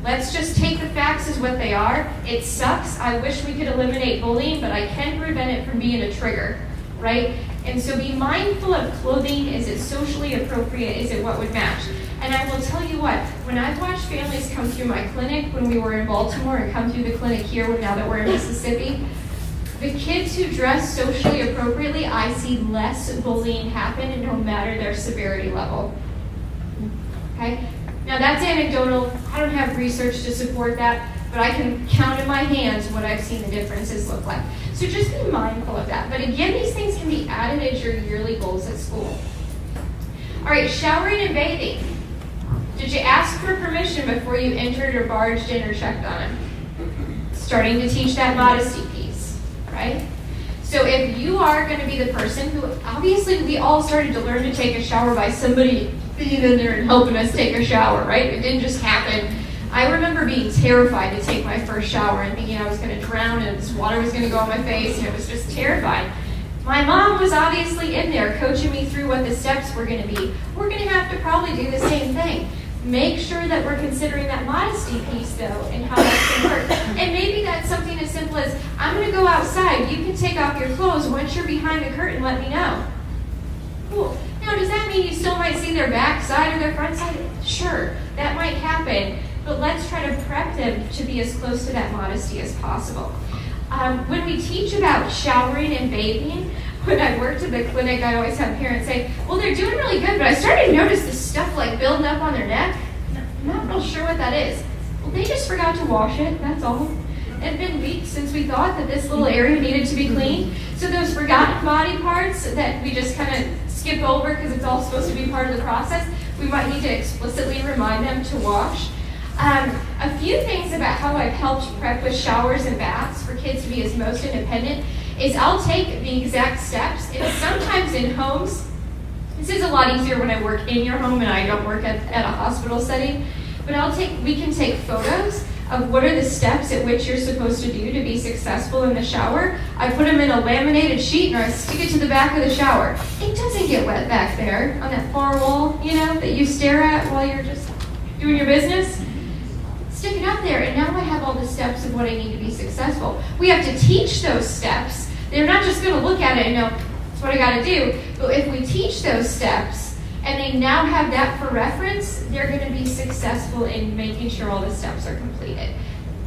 Let's just take the facts as what they are. It sucks. I wish we could eliminate bullying, but I can prevent it from being a trigger, right? And so be mindful of clothing. Is it socially appropriate? Is it what would match? And I will tell you what, when I've watched families come through my clinic when we were in Baltimore and come through the clinic here now that we're in Mississippi, the kids who dress socially appropriately, I see less bullying happen, and no matter their severity level. Okay? Now that's anecdotal. I don't have research to support that, but I can count in my hands what I've seen the differences look like. So just be mindful of that. But again, these things can be added as your yearly goals at school. All right, showering and bathing. Did you ask for permission before you entered or barged in or checked on him? Starting to teach that modesty piece, right? So if you are going to be the person who, obviously we all started to learn to take a shower by somebody being in there and helping us take a shower, right? It didn't just happen. I remember being terrified to take my first shower and thinking I was going to drown and this water was going to go on my face, and it was just terrifying. My mom was obviously in there coaching me through what the steps were going to be. We're going to have to probably do the same thing. Make sure that we're considering that modesty piece, though, and how that can work. And maybe that's something as simple as, I'm going to go outside. You can take off your clothes. Once you're behind the curtain, let me know. Cool. Now, does that mean you still might see their back side or their front side? Sure, that might happen. But let's try to prep them to be as close to that modesty as possible. When we teach about showering and bathing, when I worked at the clinic, I always have parents say, well, they're doing really good, but I started to notice this stuff like building up on their neck. I'm not real sure what that is. Well, they just forgot to wash it, that's all. It had been weeks since we thought that this little area needed to be cleaned. So those forgotten body parts that we just kind of skip over because it's all supposed to be part of the process, we might need to explicitly remind them to wash. A few things about how I've helped prep with showers and baths for kids to be as most independent is I'll take the exact steps. And sometimes in homes, this is a lot easier when I work in your home and I don't work at a hospital setting, but we can take photos of what are the steps at which you're supposed to do to be successful in the shower. I put them in a laminated sheet and I stick it to the back of the shower. It doesn't get wet back there on that far wall, that you stare at while you're just doing your business. Stick it up there, and now I have all the steps of what I need to be successful. We have to teach those steps. They're not just going to look at it and know, that's what I got to do. But if we teach those steps, and they now have that for reference, they're going to be successful in making sure all the steps are completed.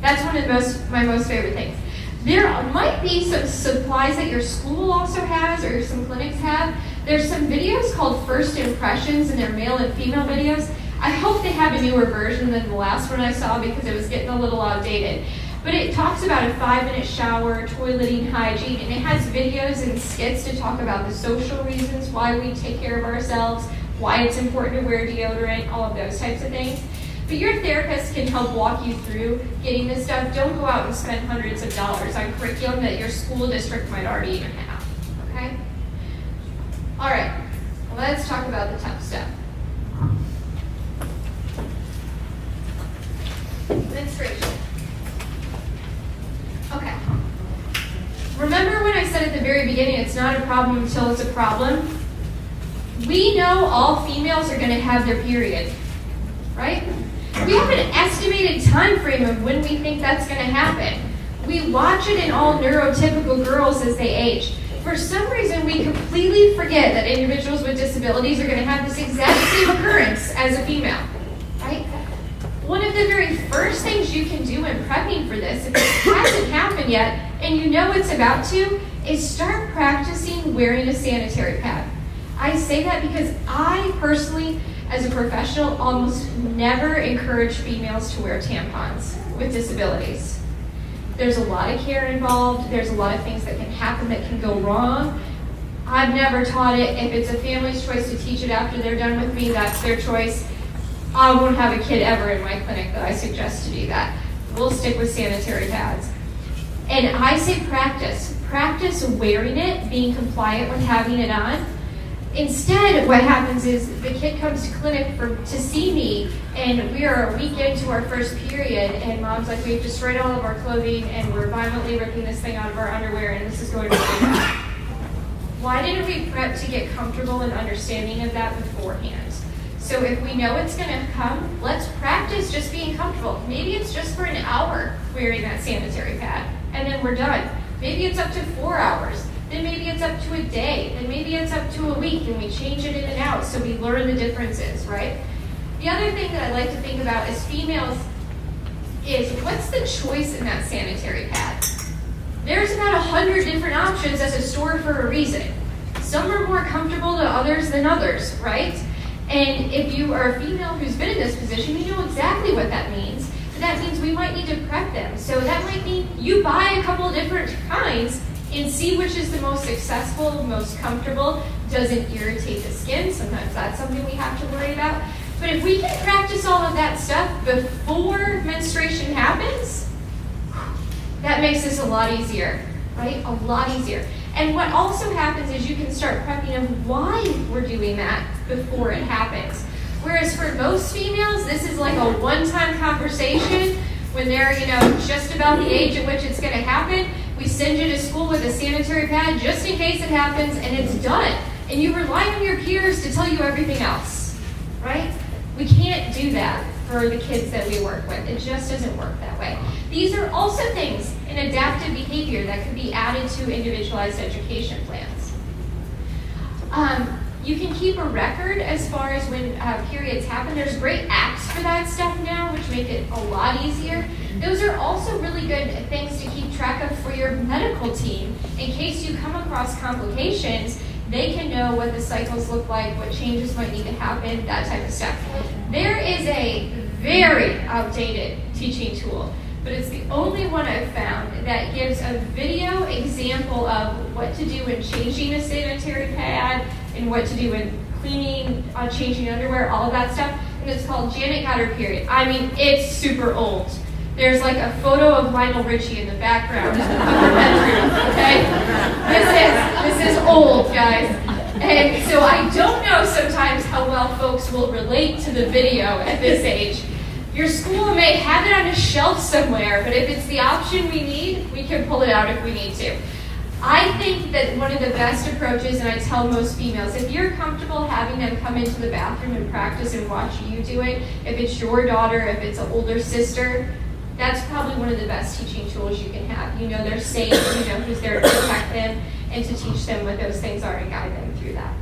That's one of my most favorite things. There might be some supplies that your school also has, or some clinics have. There's some videos called First Impressions, and they're male and female videos. I hope they have a newer version than the last one I saw because it was getting a little outdated. But it talks about a 5-minute shower, toileting, hygiene, and it has videos and skits to talk about the social reasons why we take care of ourselves, why it's important to wear deodorant, all of those types of things. But your therapist can help walk you through getting this stuff. Don't go out and spend hundreds of dollars on curriculum that your school district might already even have, okay? All right, let's talk about the tough stuff. Menstruation. Okay. Remember when I said at the very beginning it's not a problem until it's a problem? We know all females are going to have their period, right? We have an estimated time frame of when we think that's going to happen. We watch it in all neurotypical girls as they age. For some reason, we completely forget that individuals with disabilities are going to have this exact same occurrence as a female, right? One of the very first things you can do in prepping for this, if it hasn't happened yet, and you know it's about to, is start practicing wearing a sanitary pad. I say that because I personally, as a professional, almost never encourage females to wear tampons with disabilities. There's a lot of care involved. There's a lot of things that can happen that can go wrong. I've never taught it. If it's a family's choice to teach it after they're done with me, that's their choice. I won't have a kid ever in my clinic that I suggest to do that. We'll stick with sanitary pads. And I say practice. Practice wearing it, being compliant with having it on. Instead, what happens is the kid comes to clinic to see me, and we are a week into our first period, and mom's like, we've destroyed all of our clothing, and we're violently ripping this thing out of our underwear, and this is going really bad. Why didn't we prep to get comfortable and understanding of that beforehand? So if we know it's going to come, let's practice just being comfortable. Maybe it's just for an hour wearing that sanitary pad, and then we're done. Maybe it's up to 4 hours. Then maybe it's up to a day. Then maybe it's up to a week, and we change it in and out so we learn the differences, right? The other thing that I like to think about as females is what's the choice in that sanitary pad? There's about 100 different options at a store for a reason. Some are more comfortable to others than others, right? And if you are a female who's been in this position, you know exactly what that means. But that means we might need to prep them. So that might mean you buy a couple of different kinds and see which is the most successful, most comfortable, doesn't irritate the skin. Sometimes that's something we have to worry about. But if we can practice all of that stuff before menstruation happens, that makes this a lot easier, right? A lot easier. And what also happens is you can start prepping of why we're doing that before it happens. Whereas for most females, this is like a one-time conversation when they're, just about the age at which it's going to happen. We send you to school with a sanitary pad just in case it happens, and it's done. And you rely on your peers to tell you everything else, right? We can't do that for the kids that we work with. It just doesn't work that way. These are also things in adaptive behavior that could be added to individualized education plans. You can keep a record as far as when periods happen. There's great apps for that stuff now, which make it a lot easier. Those are also really good things to keep track of for your medical team. In case you come across complications, they can know what the cycles look like, what changes might need to happen, that type of stuff. There is a very outdated teaching tool, but it's the only one I've found that gives a video example of what to do in changing a sanitary pad and what to do in cleaning, changing underwear, all of that stuff. And it's called Janet Got Her Period. I mean, it's super old. There's like a photo of Lionel Richie in the background of her bedroom, okay? This is old, guys. And so I don't know sometimes how well folks will relate to the video at this age. Your school may have it on a shelf somewhere, but if it's the option we need, we can pull it out if we need to. I think that one of the best approaches, and I tell most females, if you're comfortable having them come into the bathroom and practice and watch you do it, if it's your daughter, if it's an older sister, that's probably one of the best teaching tools you can have. You know they're safe, you know who's there to protect them and to teach them what those things are and guide them through that.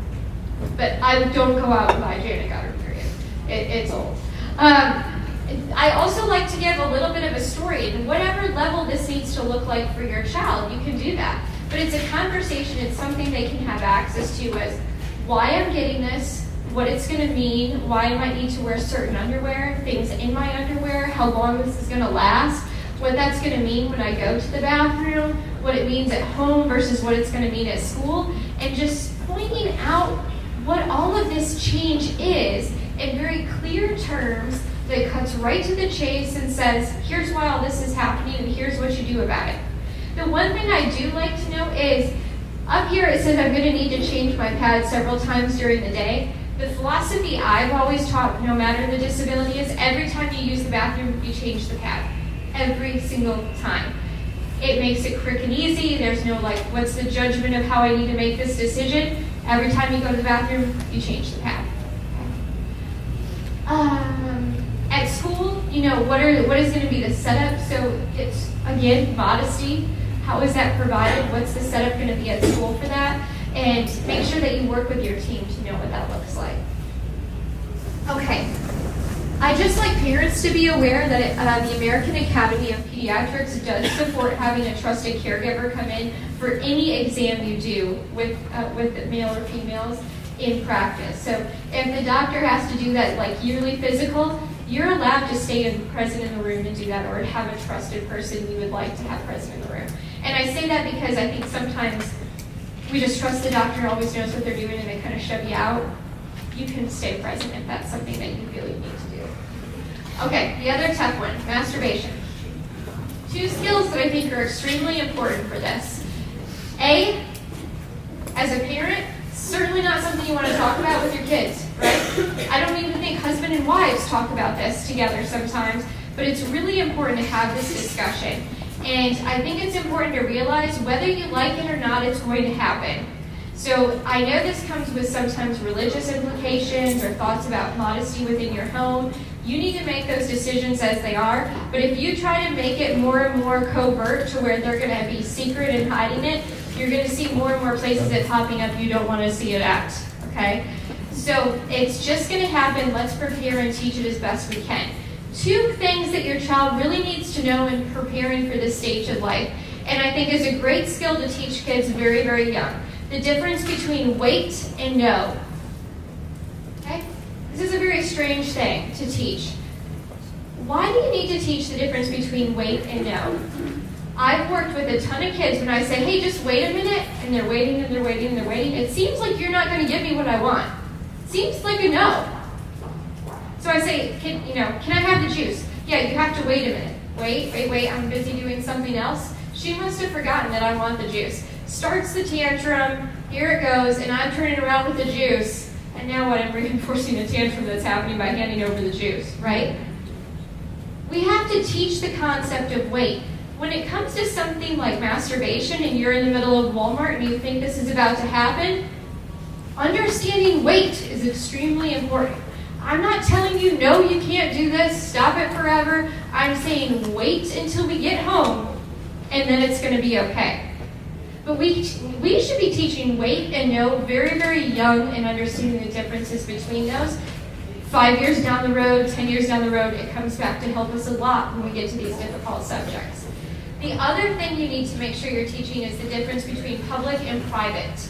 But I don't go out and buy Janet Got Her Period. It's old. I also like to give a little bit of a story, and whatever level this needs to look like for your child, you can do that. But it's a conversation, it's something they can have access to as why I'm getting this, what it's gonna mean, why I might need to wear certain underwear, things in my underwear, how long this is gonna last, what that's gonna mean when I go to the bathroom, what it means at home versus what it's gonna mean at school, and just pointing out what all of this change is in very clear terms that cuts right to the chase and says, here's why all this is happening and here's what you do about it. The one thing I do like to know is, up here it says I'm going to need to change my pad several times during the day. The philosophy I've always taught, no matter the disability, is every time you use the bathroom, you change the pad. Every single time. It makes it quick and easy. There's no like, what's the judgment of how I need to make this decision? Every time you go to the bathroom, you change the pad. At school, what is going to be the setup? So it's, again, modesty. How is that provided? What's the setup going to be at school for that? And make sure that you work with your team to know what that looks like. Okay. I just like parents to be aware that the American Academy of Pediatrics does support having a trusted caregiver come in for any exam you do with male or females in practice. So if the doctor has to do that like yearly physical, you're allowed to stay present in the room and do that, or have a trusted person you would like to have present in the room. And I say that because I think sometimes we just trust the doctor always knows what they're doing and they kind of shove you out. You can stay present if that's something that you really need to do. Okay, the other tough one, masturbation. 2 skills that I think are extremely important for this. A, as a parent, certainly not something you want to talk about with your kids, right? I don't even think husband and wives talk about this together sometimes, but it's really important to have this discussion. And I think it's important to realize whether you like it or not, it's going to happen. So I know this comes with sometimes religious implications or thoughts about modesty within your home. You need to make those decisions as they are, but if you try to make it more and more covert to where they're going to be secret and hiding it, you're going to see more and more places it popping up you don't want to see it at, okay? So it's just going to happen. Let's prepare and teach it as best we can. 2 things that your child really needs to know in preparing for this stage of life, and I think is a great skill to teach kids very, very young. The difference between wait and no. Okay? This is a very strange thing to teach. Why do you need to teach the difference between wait and no? I've worked with a ton of kids when I say, hey, just wait a minute, and they're waiting and they're waiting and they're waiting. It seems like you're not going to give me what I want. Seems like a no. So I say, can I have the juice? Yeah, you have to wait a minute. Wait, I'm busy doing something else. She must have forgotten that I want the juice. Starts the tantrum, here it goes, and I'm turning around with the juice. And now what? I'm reinforcing the tantrum that's happening by handing over the juice, right? We have to teach the concept of wait. When it comes to something like masturbation and you're in the middle of Walmart and you think this is about to happen, understanding wait is extremely important. I'm not telling you, no, you can't do this, stop it forever. I'm saying wait until we get home, and then it's going to be okay. But we should be teaching wait and no very, very young and understanding the differences between those. 5 years down the road, 10 years down the road, it comes back to help us a lot when we get to these difficult subjects. The other thing you need to make sure you're teaching is the difference between public and private.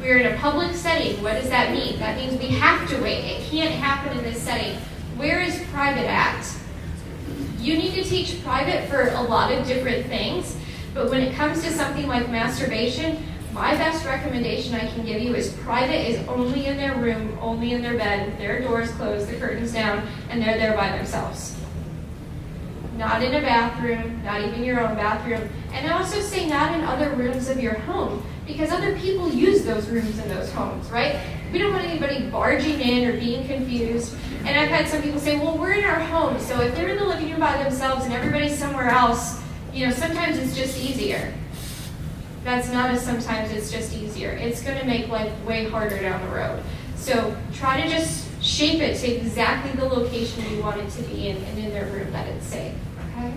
We're in a public setting. What does that mean? That means we have to wait. It can't happen in this setting. Where is private at? You need to teach private for a lot of different things, but when it comes to something like masturbation, my best recommendation I can give you is private is only in their room, only in their bed, their doors closed, the curtains down, and they're there by themselves. Not in a bathroom, not even your own bathroom, and I also say not in other rooms of your home, because other people use those rooms in those homes, right? We don't want anybody barging in or being confused. And I've had some people say, well, we're in our home, so if they're in the living room by themselves and everybody's somewhere else, sometimes it's just easier. That's not a sometimes it's just easier. It's going to make life way harder down the road. So try to just shape it to exactly the location you want it to be in and in their room that it's safe, okay?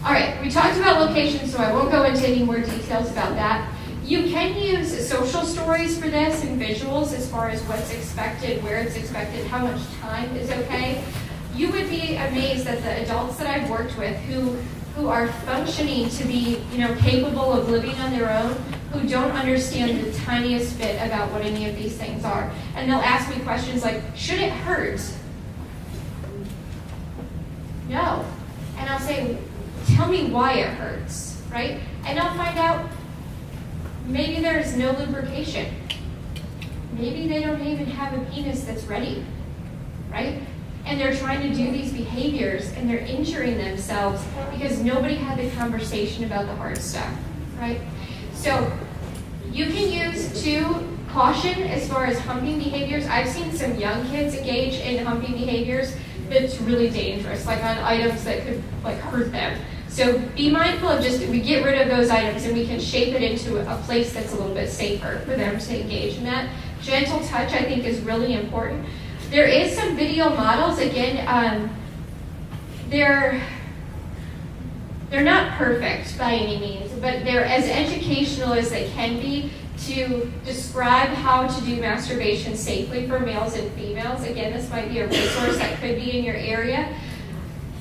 All right, we talked about location, so I won't go into any more details about that. You can use social stories for this and visuals as far as what's expected, where it's expected, how much time is okay. You would be amazed at the adults that I've worked with who who are functioning to be, capable of living on their own, who don't understand the tiniest bit about what any of these things are. And they'll ask me questions like, should it hurt? No. And I'll say, tell me why it hurts, right? And I'll find out maybe there's no lubrication. Maybe they don't even have a penis that's ready, right? And they're trying to do these behaviors and they're injuring themselves because nobody had the conversation about the hard stuff, right? So you can use caution as far as humping behaviors. I've seen some young kids engage in humping behaviors that's really dangerous, like on items that could hurt them. So be mindful of we get rid of those items and we can shape it into a place that's a little bit safer for them to engage in that. Gentle touch, I think, is really important. There is some video models. Again, they're not perfect by any means, but they're as educational as they can be to describe how to do masturbation safely for males and females. Again, this might be a resource that could be in your area.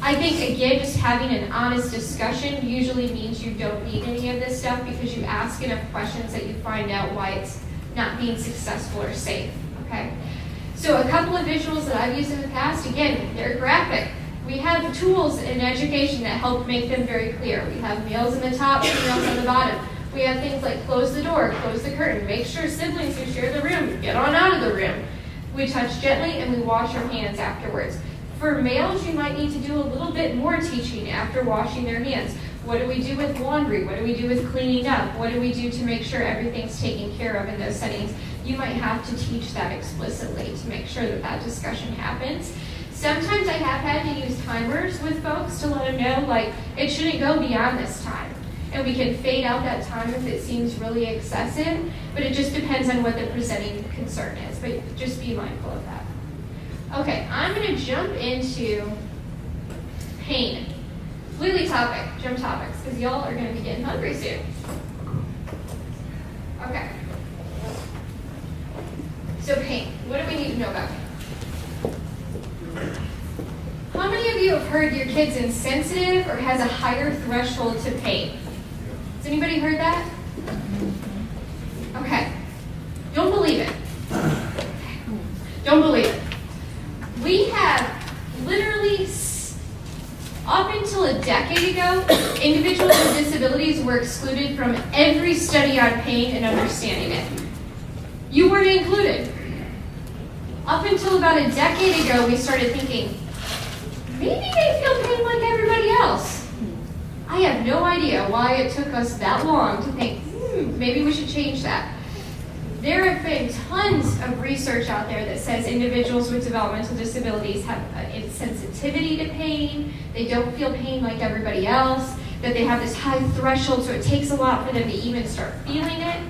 I think, again, just having an honest discussion usually means you don't need any of this stuff because you ask enough questions that you find out why it's not being successful or safe, okay? So a couple of visuals that I've used in the past, again, they're graphic. We have tools in education that help make them very clear. We have males on the top, females on the bottom. We have things like close the door, close the curtain, make sure siblings who share the room get on out of the room. We touch gently and we wash our hands afterwards. For males, you might need to do a little bit more teaching after washing their hands. What do we do with laundry? What do we do with cleaning up? What do we do to make sure everything's taken care of in those settings? You might have to teach that explicitly to make sure that discussion happens. Sometimes I have had to use timers with folks to let them know, it shouldn't go beyond this time. And we can fade out that time if it seems really excessive, but it just depends on what the presenting concern is. But just be mindful of that. Okay, I'm going to jump into pain. Completely jump topics, because y'all are going to be getting hungry soon. Okay. So pain. What do we need to know about pain? How many of you have heard your kid's insensitive or has a higher threshold to pain? Has anybody heard that? Okay. Don't believe it. Don't believe it. We have literally, up until a decade ago, individuals with disabilities were excluded from every study on pain and understanding it. You weren't included. Up until about a decade ago, we started thinking, maybe they feel pain like everybody else. I have no idea why it took us that long to think, maybe we should change that. There have been tons of research out there that says individuals with developmental disabilities have a sensitivity to pain, they don't feel pain like everybody else, that they have this high threshold, so it takes a lot for them to even start feeling it.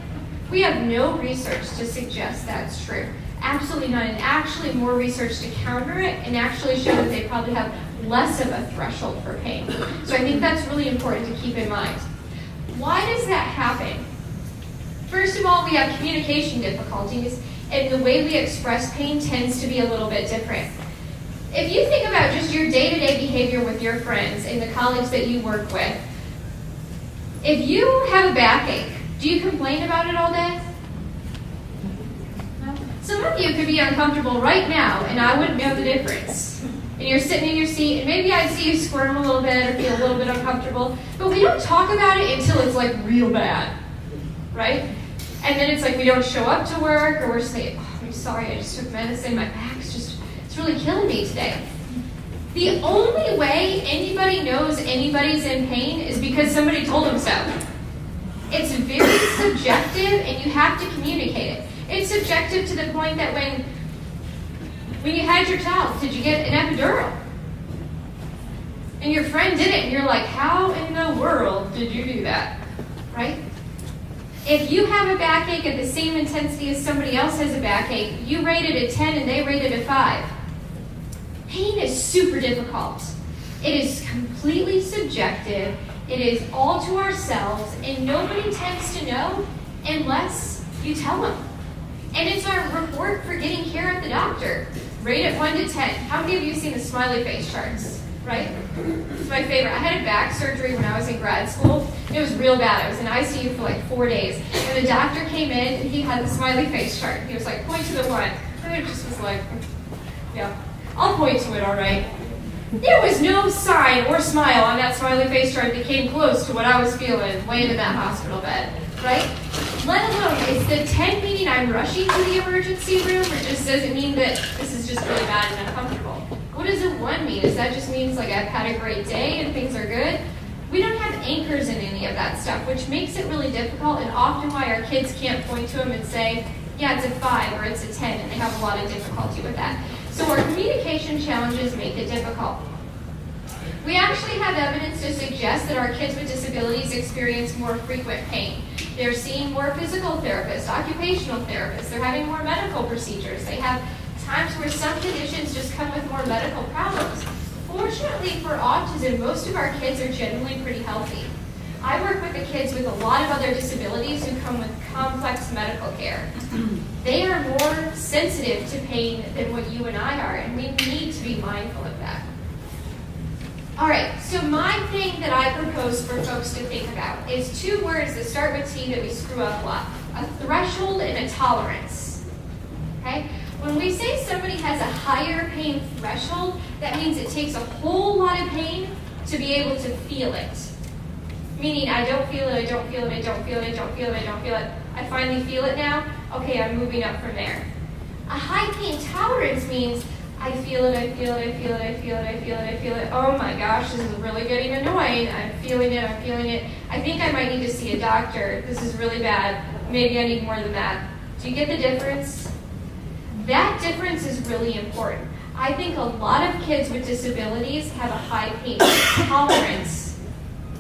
We have no research to suggest that's true. Absolutely none, and actually more research to counter it and actually show that they probably have less of a threshold for pain. So I think that's really important to keep in mind. Why does that happen? First of all, we have communication difficulties, and the way we express pain tends to be a little bit different. If you think about just your day-to-day behavior with your friends and the colleagues that you work with, if you have a backache, do you complain about it all day? No? Some of you could be uncomfortable right now, and I wouldn't know the difference. And you're sitting in your seat, and maybe I'd see you squirm a little bit or feel a little bit uncomfortable, but we don't talk about it until it's real bad, right? And then it's we don't show up to work, or we're saying, I'm sorry, I just took medicine, my back's it's really killing me today. The only way anybody knows anybody's in pain is because somebody told them so. It's very subjective, and you have to communicate it. It's subjective to the point that when you had your child, did you get an epidural? And your friend did it, and you're like, how in the world did you do that? Right? If you have a backache at the same intensity as somebody else has a backache, you rate it a 10 and they rate it a 5. Pain is super difficult. It is completely subjective. It is all to ourselves, and nobody tends to know unless you tell them. And it's our report for getting care at the doctor. Rate it 1 to 10. How many of you have seen the smiley face charts? right? It's my favorite. I had a back surgery when I was in grad school. It was real bad. I was in ICU for like 4 days. And the doctor came in and he had the smiley face chart. He was like, point to the one. And I just was like, yeah, I'll point to it, all right. There was no sign or smile on that smiley face chart that came close to what I was feeling laying in that hospital bed, right? Let alone, is the 10 meaning I'm rushing to the emergency room, or just does it mean that this is just really bad and uncomfortable? What does a 1 mean? Does that just means like I've had a great day and things are good? We don't have anchors in any of that stuff, which makes it really difficult, and often why our kids can't point to them and say, yeah, it's a 5 or it's a 10, and they have a lot of difficulty with that. So our communication challenges make it difficult. We actually have evidence to suggest that our kids with disabilities experience more frequent pain. They're seeing more physical therapists, occupational therapists. They're having more medical procedures. They have times where some conditions just come with more medical problems. Fortunately for autism, most of our kids are generally pretty healthy. I work with the kids with a lot of other disabilities who come with complex medical care. They are more sensitive to pain than what you and I are, and we need to be mindful of that. All right, so my thing that I propose for folks to think about is 2 words that start with T that we screw up a lot: a threshold and a tolerance. Okay? When we say somebody has a higher pain threshold, that means it takes a whole lot of pain to be able to feel it. Meaning, I don't feel it, I don't feel it, I don't feel it, I don't feel it, I don't feel it. I finally feel it now. Okay, I'm moving up from there. A high pain tolerance means I feel it, I feel it, I feel it, I feel it, I feel it, I feel it. Oh my gosh, this is really getting annoying. I'm feeling it, I'm feeling it. I think I might need to see a doctor. This is really bad. Maybe I need more than that. Do you get the difference? That difference is really important. I think a lot of kids with disabilities have a high pain tolerance.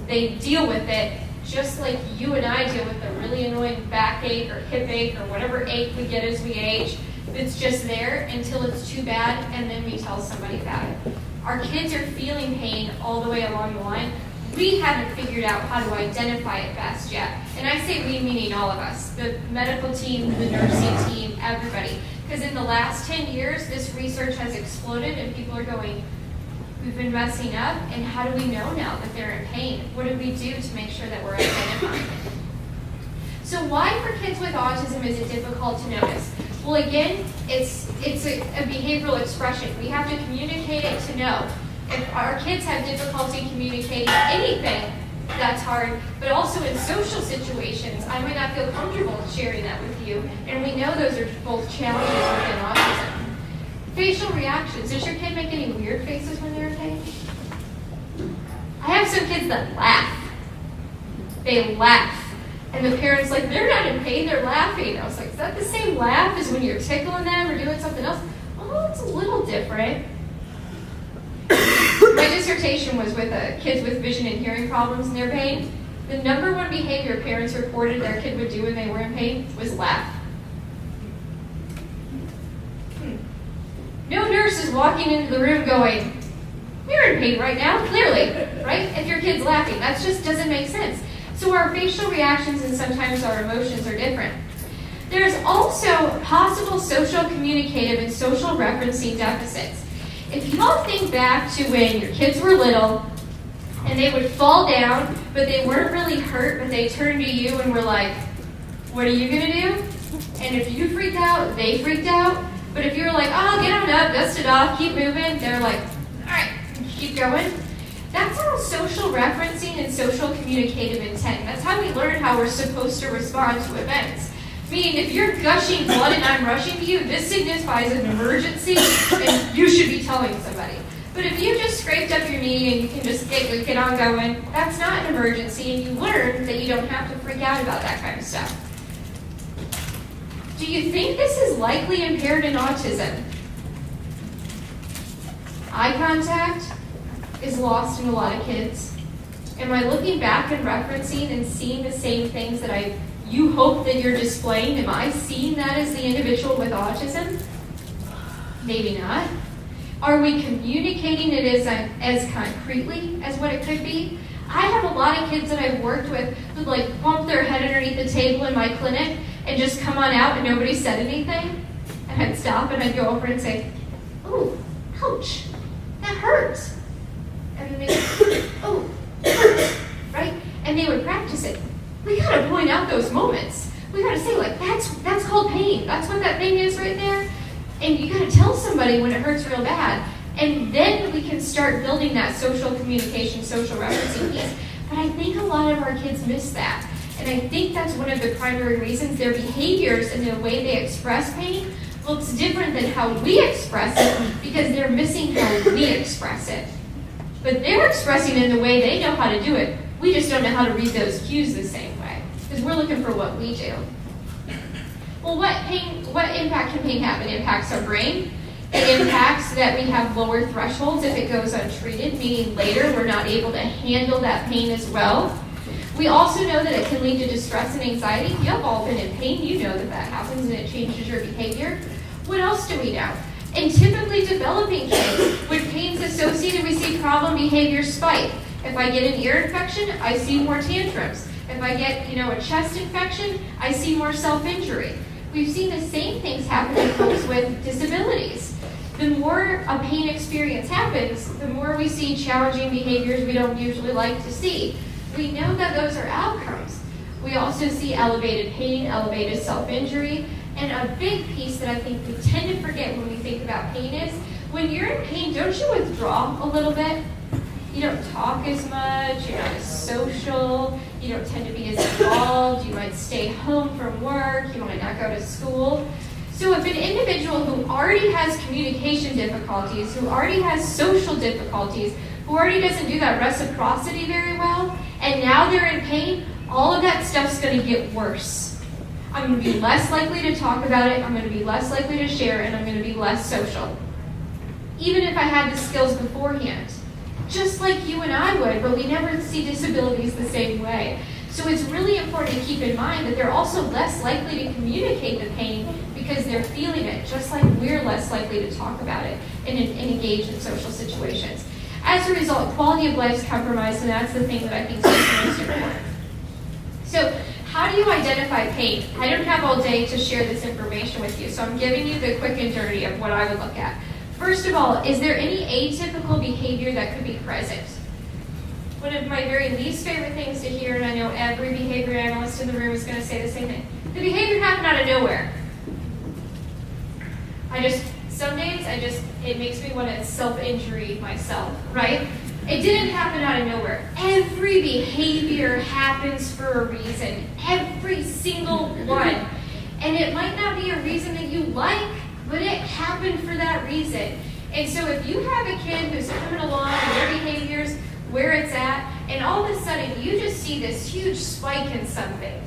They deal with it just like you and I deal with a really annoying backache or hip ache or whatever ache we get as we age. It's just there until it's too bad, and then we tell somebody about it. Our kids are feeling pain all the way along the line. We haven't figured out how to identify it best yet. And I say we, meaning all of us, the medical team, the nursing team, everybody. Because in the last 10 years, this research has exploded, and people are going, we've been messing up, and how do we know now that they're in pain? What do we do to make sure that we're identifying it? So why for kids with autism is it difficult to notice? Well, again, it's a behavioral expression. We have to communicate it to know. If our kids have difficulty communicating anything, that's hard. But also in social situations, I might not feel comfortable sharing that with you. And we know those are both challenges within autism. Facial reactions. Does your kid make any weird faces when they're in pain? I have some kids that laugh. They laugh. And the parent's like, they're not in pain, they're laughing. I was like, is that the same laugh as when you're tickling them or doing something else? Oh, it's a little different. My dissertation was with kids with vision and hearing problems in their pain. The number 1 behavior parents reported their kid would do when they were in pain was laugh. No nurse is walking into the room going, you're in pain right now, clearly, right? If your kid's laughing, that just doesn't make sense. So our facial reactions and sometimes our emotions are different. There's also possible social communicative and social referencing deficits. If you all think back to when your kids were little and they would fall down, but they weren't really hurt, but they turned to you and were like, what are you gonna do? And if you freaked out, they freaked out. But if you were like, oh, get on up, dust it off, keep moving, they're like, all right, keep going. That's all social referencing and social communicative intent. That's how we learn how we're supposed to respond to events. Meaning, if you're gushing blood and I'm rushing to you, this signifies an emergency and you should be telling somebody. But if you just scraped up your knee and you can just get on going, that's not an emergency, and you learn that you don't have to freak out about that kind of stuff. Do you think this is likely impaired in autism? Eye contact is lost in a lot of kids. Am I looking back and referencing and seeing the same things that you hope that you're displaying? Am I seeing that as the individual with autism? Maybe not. Are we communicating it as concretely as what it could be? I have a lot of kids that I've worked with who like bump their head underneath the table in my clinic and just come on out and nobody said anything. And I'd stop and I'd go over and say, "Ooh, ouch, that hurts." and they oh, right? And they would practice it. We gotta point out those moments. We gotta say, like, that's called pain. That's what that thing is right there. And you gotta tell somebody when it hurts real bad. And then we can start building that social communication, social referencing piece. But I think a lot of our kids miss that. And I think that's one of the primary reasons their behaviors and the way they express pain looks different than how we express it, because they're missing how we express it. But they're expressing it in the way they know how to do it. We just don't know how to read those cues the same way, because we're looking for what we do. Well, what impact can pain have? It impacts our brain. It impacts that we have lower thresholds if it goes untreated, meaning later we're not able to handle that pain as well. We also know that it can lead to distress and anxiety. You have all been in pain. You know that that happens and it changes your behavior. What else do we know? In typically developing kids, with pains associated, we see problem behavior spike. If I get an ear infection, I see more tantrums. If I get, a chest infection, I see more self-injury. We've seen the same things happen in folks with disabilities. The more a pain experience happens, the more we see challenging behaviors we don't usually like to see. We know that those are outcomes. We also see elevated pain, elevated self-injury, and a big piece that I think we tend to forget when we think about pain is, when you're in pain, don't you withdraw a little bit? You don't talk as much, you're not as social, you don't tend to be as involved, you might stay home from work, you might not go to school. So if an individual who already has communication difficulties, who already has social difficulties, who already doesn't do that reciprocity very well, and now they're in pain, all of that stuff's going to get worse. I'm going to be less likely to talk about it, I'm going to be less likely to share, and I'm going to be less social. Even if I had the skills beforehand. Just like you and I would, but we never see disabilities the same way. So it's really important to keep in mind that they're also less likely to communicate the pain because they're feeling it, just like we're less likely to talk about it and engage in social situations. As a result, quality of life is compromised, and that's the thing that I think is most important. So how do you identify pain? I don't have all day to share this information with you, so I'm giving you the quick and dirty of what I would look at. First of all, is there any atypical behavior that could be present? One of my very least favorite things to hear, and I know every behavior analyst in the room is going to say the same thing. The behavior happened out of nowhere. Some days, it makes me want to self-injury myself, right? It didn't happen out of nowhere. Every behavior happens for a reason. Every single one. And it might not be a reason that you like, but it happened for that reason. And so if you have a kid who's coming along and their behavior's where it's at, and all of a sudden you just see this huge spike in something,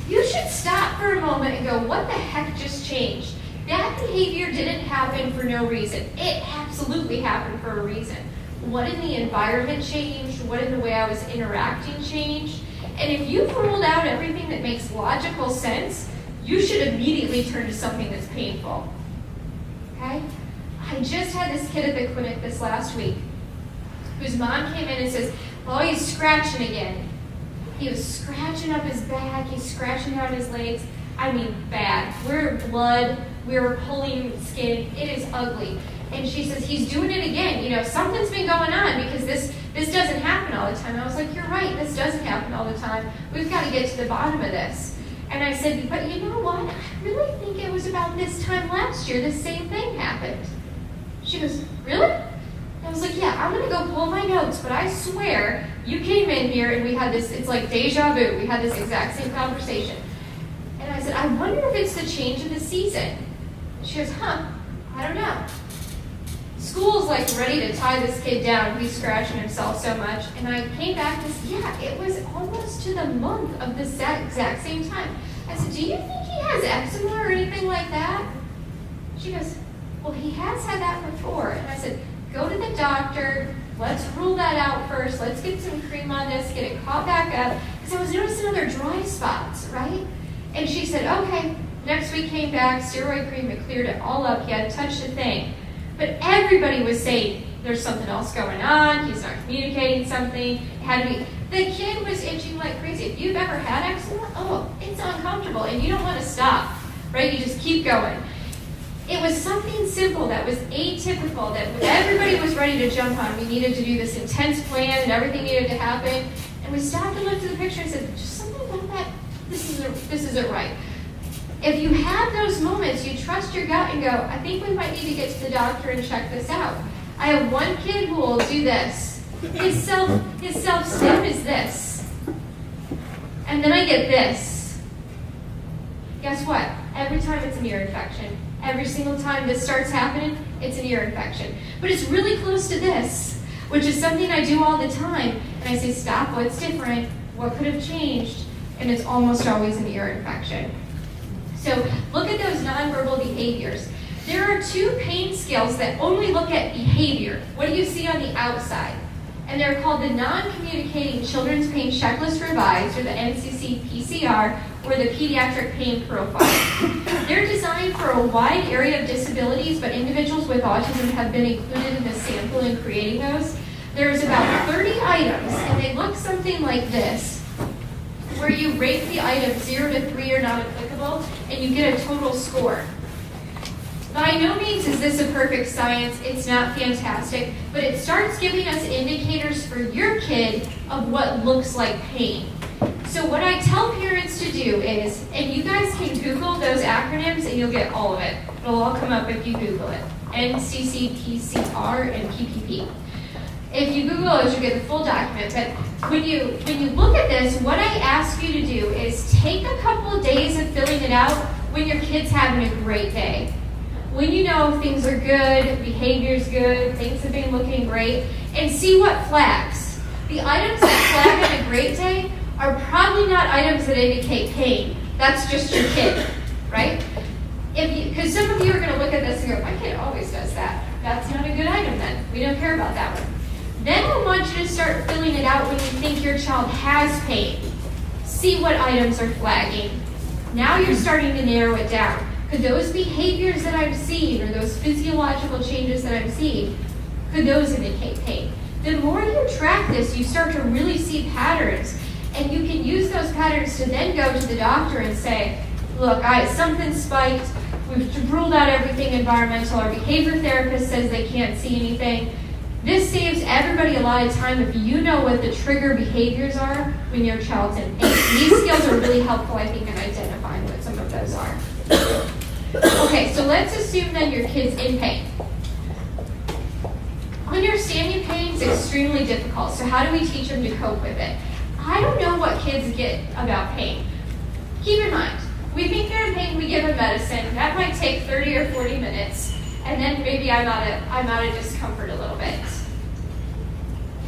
you should stop for a moment and go, what the heck just changed? That behavior didn't happen for no reason. It absolutely happened for a reason. What in the environment changed? What in the way I was interacting changed? And if you've ruled out everything that makes logical sense, you should immediately turn to something that's painful. Okay? I just had this kid at the clinic this last week whose mom came in and says, oh, he's scratching again. He was scratching up his back, he's scratching down his legs. I mean, bad. We're blood, we're pulling skin, it is ugly. And she says, he's doing it again. Something's been going on because this doesn't happen all the time. I was like, you're right, this doesn't happen all the time. We've got to get to the bottom of this. And I said, but you know what? I really think it was about this time last year the same thing happened. She goes, really? I was like, yeah, I'm going to go pull my notes, but I swear you came in here and we had this, it's like deja vu. We had this exact same conversation. And I said, I wonder if it's the change of the season. She goes, I don't know. School's like ready to tie this kid down. He's scratching himself so much. And I came back and said, yeah, it was almost to the month of the exact same time. I said, do you think he has eczema or anything like that? She goes, well, he has had that before. And I said, go to the doctor. Let's rule that out first. Let's get some cream on this, get it caught back up. Because I was noticing other dry spots, right? And she said, okay. Next week came back, steroid cream, it cleared it all up. He hadn't touched a thing. But everybody was saying, there's something else going on. He's not communicating something. It had to be. The kid was itching like crazy. If you've ever had eczema, it's uncomfortable. And you don't want to stop, right? You just keep going. It was something simple that was atypical, that everybody was ready to jump on. We needed to do this intense plan and everything needed to happen. And we stopped and looked at the picture and said, just something about that, this isn't right. If you have those moments, you trust your gut and go, I think we might need to get to the doctor and check this out. I have one kid who will do this. His self-esteem is this. And then I get this. Guess what? Every time it's an ear infection. Every single time this starts happening, it's an ear infection. But it's really close to this, which is something I do all the time. And I say, stop, what's different? What could have changed? And it's almost always an ear infection. So look at those nonverbal behaviors. There are 2 pain scales that only look at behavior. What do you see on the outside? And they're called the Non-Communicating Children's Pain Checklist Revised, or the NCC-PCR, or the Pediatric Pain Profile. They're designed for a wide area of disabilities, but individuals with autism have been included in the sample in creating those. There's about 30 items, and they look something like this, where you rate the items 0 to 3 are not applicable, and you get a total score. By no means is this a perfect science. It's not fantastic, but it starts giving us indicators for your kid of what looks like pain. So what I tell parents to do is, and you guys can Google those acronyms and you'll get all of it. It'll all come up if you Google it. NCC, PCR, and PPP. If you Google it, you'll get the full document. But when you look at this, what I ask you to do is take a couple of days of filling it out when your kid's having a great day. When you know things are good, behavior's good, things have been looking great, and see what flags. The items that flag on a great day are probably not items that indicate pain. That's just your kid, right? Because some of you are going to look at this and go, my kid always does that. That's not a good item then. We don't care about that one. Then I want you to start filling it out when you think your child has pain. See what items are flagging. Now you're starting to narrow it down. Could those behaviors that I'm seeing, or those physiological changes that I'm seeing, could those indicate pain? The more you track this, you start to really see patterns. And you can use those patterns to then go to the doctor and say, look, something spiked. We've ruled out everything environmental. Our behavior therapist says they can't see anything. This saves everybody a lot of time if you know what the trigger behaviors are when your child's in pain. These skills are really helpful, I think, in identifying what some of those are. Okay, so let's assume that your kid's in pain. Understanding pain is extremely difficult, so how do we teach them to cope with it? I don't know what kids get about pain. Keep in mind, we think they're in pain, we give them medicine. That might take 30 or 40 minutes, and then maybe I'm out of discomfort a little bit.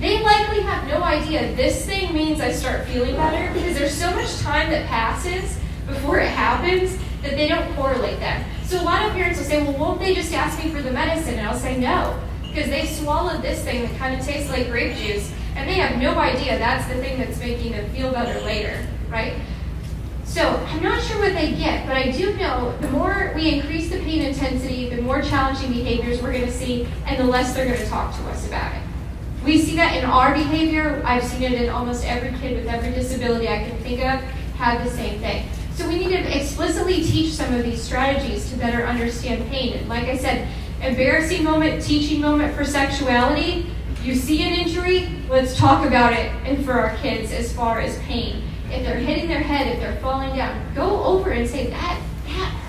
They likely have no idea this thing means I start feeling better, because there's so much time that passes before it happens that they don't correlate them. So a lot of parents will say, well, won't they just ask me for the medicine? And I'll say no, because they swallowed this thing that kind of tastes like grape juice, and they have no idea that's the thing that's making them feel better later, right? So I'm not sure what they get, but I do know the more we increase the pain intensity, the more challenging behaviors we're going to see, and the less they're going to talk to us about it. We see that in our behavior. I've seen it in almost every kid with every disability I can think of have the same thing. So we need to explicitly teach some of these strategies to better understand pain. And like I said, embarrassing moment, teaching moment for sexuality. You see an injury, let's talk about it. And for our kids, as far as pain, if they're hitting their head, if they're falling down, go over and say, that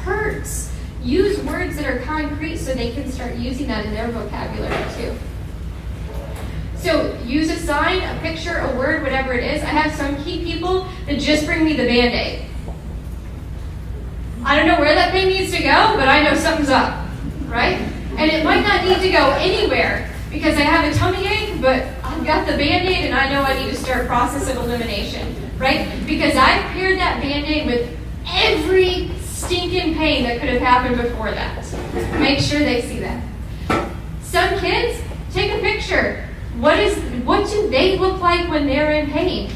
hurts. Use words that are concrete so they can start using that in their vocabulary too. So use a sign, a picture, a word, whatever it is. I have some key people that just bring me the Band-Aid. I don't know where that thing needs to go, but I know something's up, right? And it might not need to go anywhere because I have a tummy ache, but I've got the Band-Aid and I know I need to start process of elimination, right? Because I've paired that Band-Aid with every stinking pain that could have happened before that. Make sure they see that. Some kids, take a picture. What do they look like when they're in pain?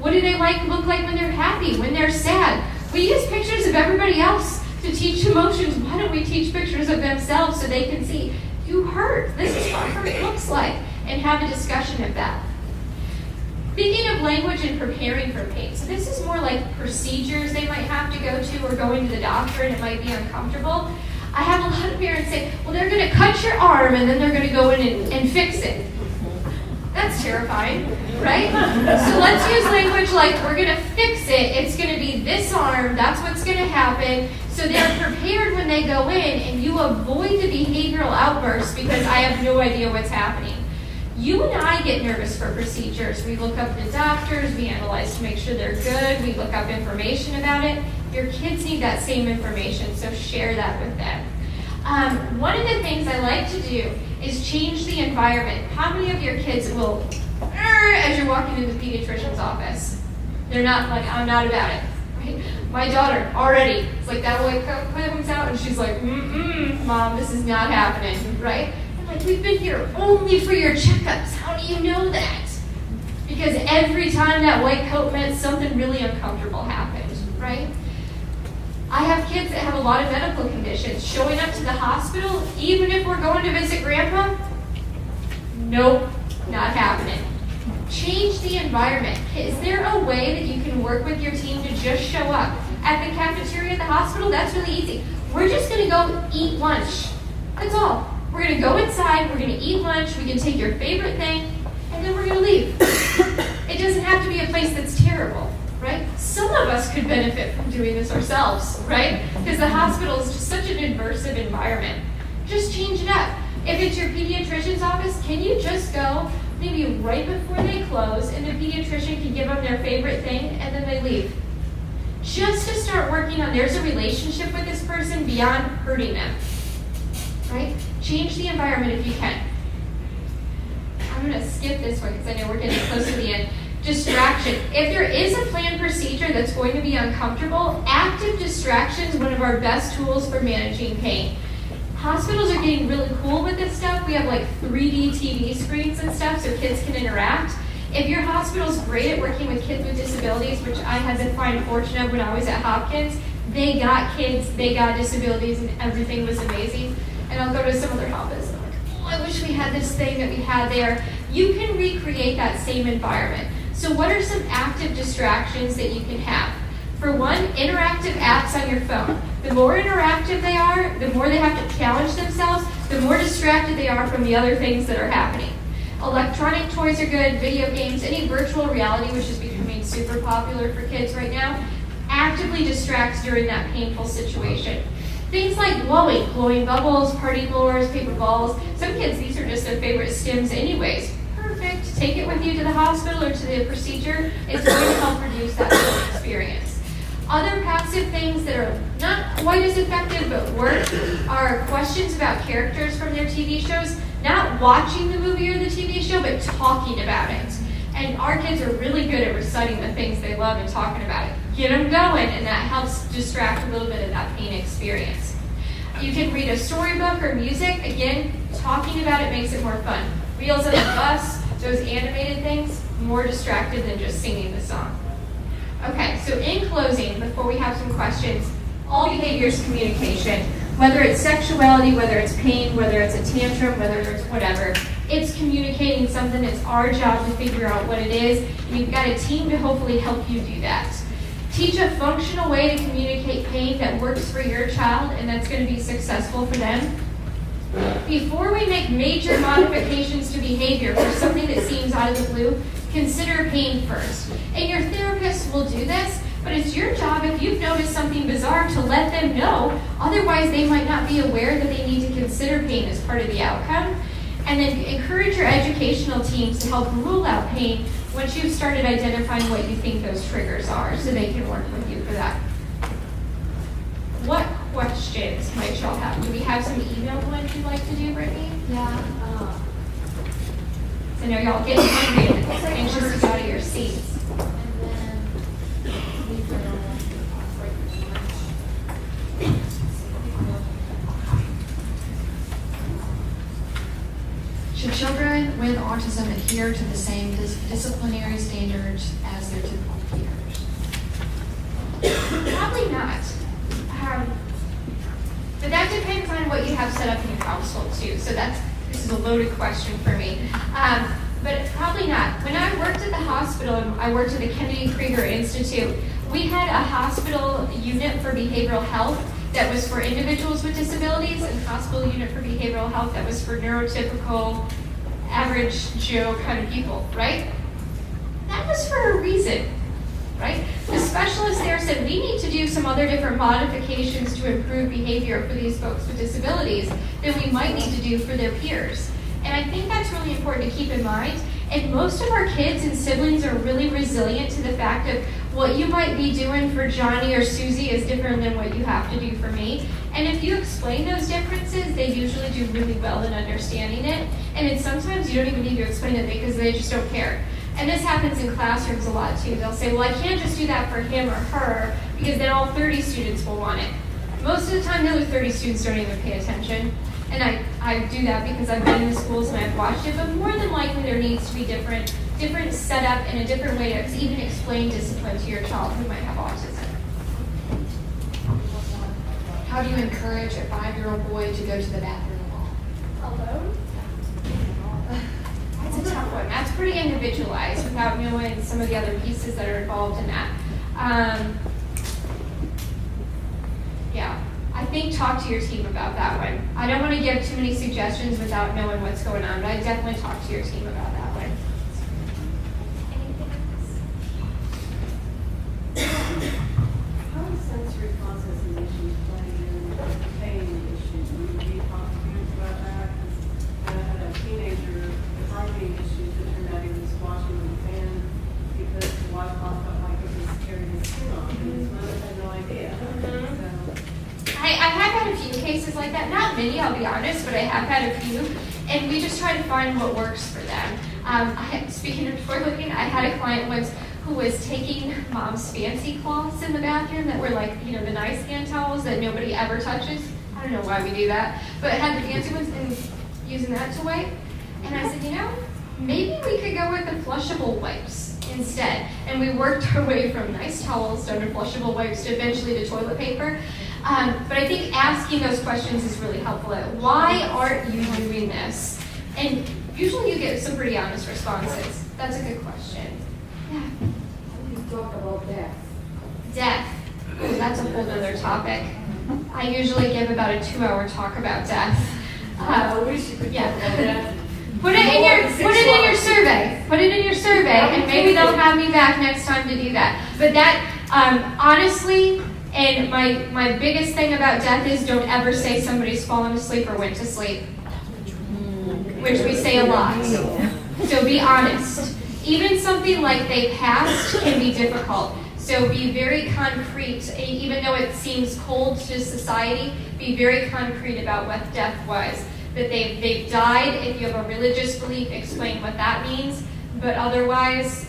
What do they look like when they're happy, when they're sad? We use pictures of everybody else to teach emotions. Why don't we teach pictures of themselves so they can see, you hurt, this is what hurt looks like, and have a discussion of that. Speaking of language and preparing for pain, so this is more like procedures they might have to go to or going to the doctor and it might be uncomfortable. I have a lot of parents say, well, they're going to cut your arm and then they're going to go in and fix it. That's terrifying, right? So let's use language like, we're going to fix it. It's going to be this arm. That's what's going to happen. So they're prepared when they go in, and you avoid the behavioral outbursts because I have no idea what's happening. You and I get nervous for procedures. We look up the doctors. We analyze to make sure they're good. We look up information about it. Your kids need that same information, so share that with them. One of the things I like to do is change the environment. How many of your kids will, as you're walking into the pediatrician's office? They're not like, I'm not about it. Right? My daughter already, it's like that white coat comes out and she's like, Mom, this is not happening, right? I'm like, we've been here only for your checkups. How do you know that? Because every time that white coat meant something really uncomfortable happened, right? I have kids that have a lot of medical conditions. Showing up to the hospital, even if we're going to visit grandpa, nope, not happening. Change the environment. Is there a way that you can work with your team to just show up? At the cafeteria at the hospital, that's really easy. We're just going to go eat lunch. That's all. We're going to go inside, we're going to eat lunch, we can take your favorite thing, and then we're going to leave. It doesn't have to be a place that's terrible. Right? Some of us could benefit from doing this ourselves, right? Because the hospital is just such an immersive environment. Just change it up. If it's your pediatrician's office, can you just go maybe right before they close and the pediatrician can give them their favorite thing and then they leave? Just to start working on there's a relationship with this person beyond hurting them, right? Change the environment if you can. I'm going to skip this one because I know we're getting close to the end. Distraction. If there is a planned procedure that's going to be uncomfortable, active distraction is one of our best tools for managing pain. Hospitals are getting really cool with this stuff. We have like 3D TV screens and stuff so kids can interact. If your hospital's great at working with kids with disabilities, which I had the fine fortune of when I was at Hopkins, they got kids, they got disabilities, and everything was amazing. And I'll go to some other hospitals and I'm like, oh, I wish we had this thing that we had there. You can recreate that same environment. So what are some active distractions that you can have? For one, interactive apps on your phone. The more interactive they are, the more they have to challenge themselves, the more distracted they are from the other things that are happening. Electronic toys are good, video games, any virtual reality, which is becoming super popular for kids right now, actively distracts during that painful situation. Things like blowing bubbles, party blowers, paper balls. Some kids, these are just their favorite stims anyways. Perfect. Take it with you to the hospital or to the procedure. It's going to help reduce that pain experience. Other passive things that are not quite as effective but work are questions about characters from their TV shows. Not watching the movie or the TV show, but talking about it. And our kids are really good at reciting the things they love and talking about it. Get them going, and that helps distract a little bit of that pain experience. You can read a storybook or music. Again, talking about it makes it more fun. Reels on the Bus, those animated things, more distracted than just singing the song. Okay, so in closing, before we have some questions, all behavior is communication. Whether it's sexuality, whether it's pain, whether it's a tantrum, whether it's whatever, it's communicating something. It's our job to figure out what it is. And you've got a team to hopefully help you do that. Teach a functional way to communicate pain that works for your child and that's going to be successful for them. Before we make major modifications to behavior for something that seems out of the blue, consider pain first. And your therapist will do this, but it's your job, if you've noticed something bizarre, to let them know. Otherwise, they might not be aware that they need to consider pain as part of the outcome. And then encourage your educational teams to help rule out pain once you've started identifying what you think those triggers are, so they can work with you for that. What questions might y'all have? Do we have some emailed ones you'd like to do, Brittany? Yeah. I know y'all getting hungry and anxious to get out of your seats. And then we will break lunch. Should children with autism adhere to the same disciplinary standards as their typical peers? Probably not. But that depends on what you have set up in your household too. So this is a loaded question for me. But probably not. When I worked at the hospital, and I worked at the Kennedy Krieger Institute, we had a hospital unit for behavioral health, that was for individuals with disabilities and hospital unit for behavioral health that was for neurotypical, average Joe kind of people, right? That was for a reason, right? The specialist there said we need to do some other different modifications to improve behavior for these folks with disabilities than we might need to do for their peers. And I think that's really important to keep in mind. And most of our kids and siblings are really resilient to the fact of what you might be doing for Johnny or Susie is different than what you have to do for me. And if you explain those differences, they usually do really well in understanding it. And then sometimes you don't even need to explain it because they just don't care. And this happens in classrooms a lot too. They'll say, well, I can't just do that for him or her because then all 30 students will want it. Most of the time, the other 30 students don't even pay attention. And I do that because I've been in the schools and I've watched it, but more than likely there needs to be different setup and a different way to even explain discipline to your child who might have autism. How do you encourage a 5-year-old boy to go to the bathroom alone? Alone? That's a tough one. That's pretty individualized without knowing some of the other pieces that are involved in that. Yeah, I think talk to your team about that one. I don't want to give too many suggestions without knowing what's going on, but I definitely talk to your team about that one. Anything else? How does sensory processing issues play in pain issues? Would you be confident about that? 'Cause I had a teenager with heartbeat issues that turned out he was washing with a fan because the washcloth felt like it was tearing his skin off, and his mother had no idea. I have had a few cases like that. Not many, I'll be honest, but I have had a few. And we just try to find what works for them. Speaking of toileting, I had a client once who was taking mom's fancy cloths in the bathroom that were like, you know, the nice hand towels that nobody ever touches. I don't know why we do that, but it had the fancy ones and using that to wipe. And I said, you know, maybe we could go with the flushable wipes instead. And we worked our way from nice towels down to flushable wipes to eventually to toilet paper. But I think asking those questions is really helpful. Why aren't you doing this? And usually you get some pretty honest responses. That's a good question. Yeah. You talk about death. Death. Oh, that's a whole other topic. I usually give about a 2-hour talk about death. I wish you could talk about that. Put it in your survey. Put it in your survey, and maybe they'll have me back next time to do that. But that, honestly, and my biggest thing about death is don't ever say somebody's fallen asleep or went to sleep, which we say a lot. So be honest. Even something like they passed can be difficult. So be very concrete, even though it seems cold to society, be very concrete about what death was. That they've died. If you have a religious belief, explain what that means. But otherwise,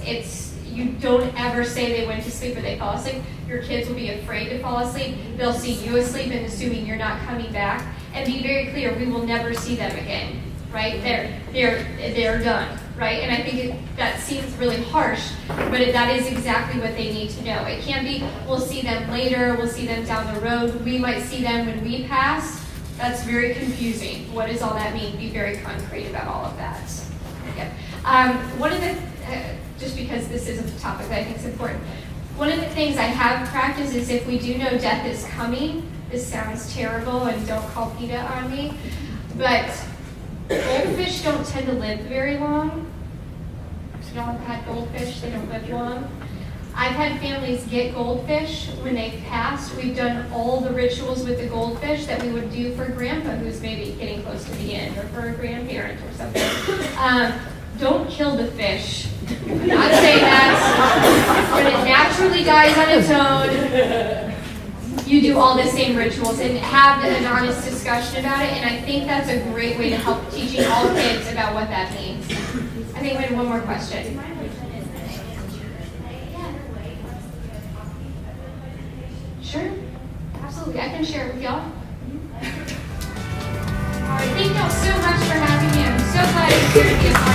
you don't ever say they went to sleep or they fell asleep. Your kids will be afraid to fall asleep. They'll see you asleep and assuming you're not coming back. And be very clear, we will never see them again, right? They're done, right? And I think that seems really harsh, but that is exactly what they need to know. It can be, we'll see them later, we'll see them down the road, we might see them when we pass. That's very confusing. What does all that mean? Be very concrete about all of that. Okay. One of the, just because this is a topic that I think is important, one of the things I have practiced is if we do know death is coming, this sounds terrible and don't call PETA on me, but goldfish don't tend to live very long. If you all have had goldfish, they don't live long. I've had families get goldfish when they've passed. We've done all the rituals with the goldfish that we would do for grandpa who's maybe getting close to the end, or for a grandparent or something. Don't kill the fish. I'm not saying that. When it naturally dies on its own, you do all the same rituals and have an honest discussion about it. And I think that's a great way to help teaching all kids about what that means. I think we have one more question. Sure, absolutely. I can share it with y'all. All right, thank y'all so much for having me. I'm so glad to hear you.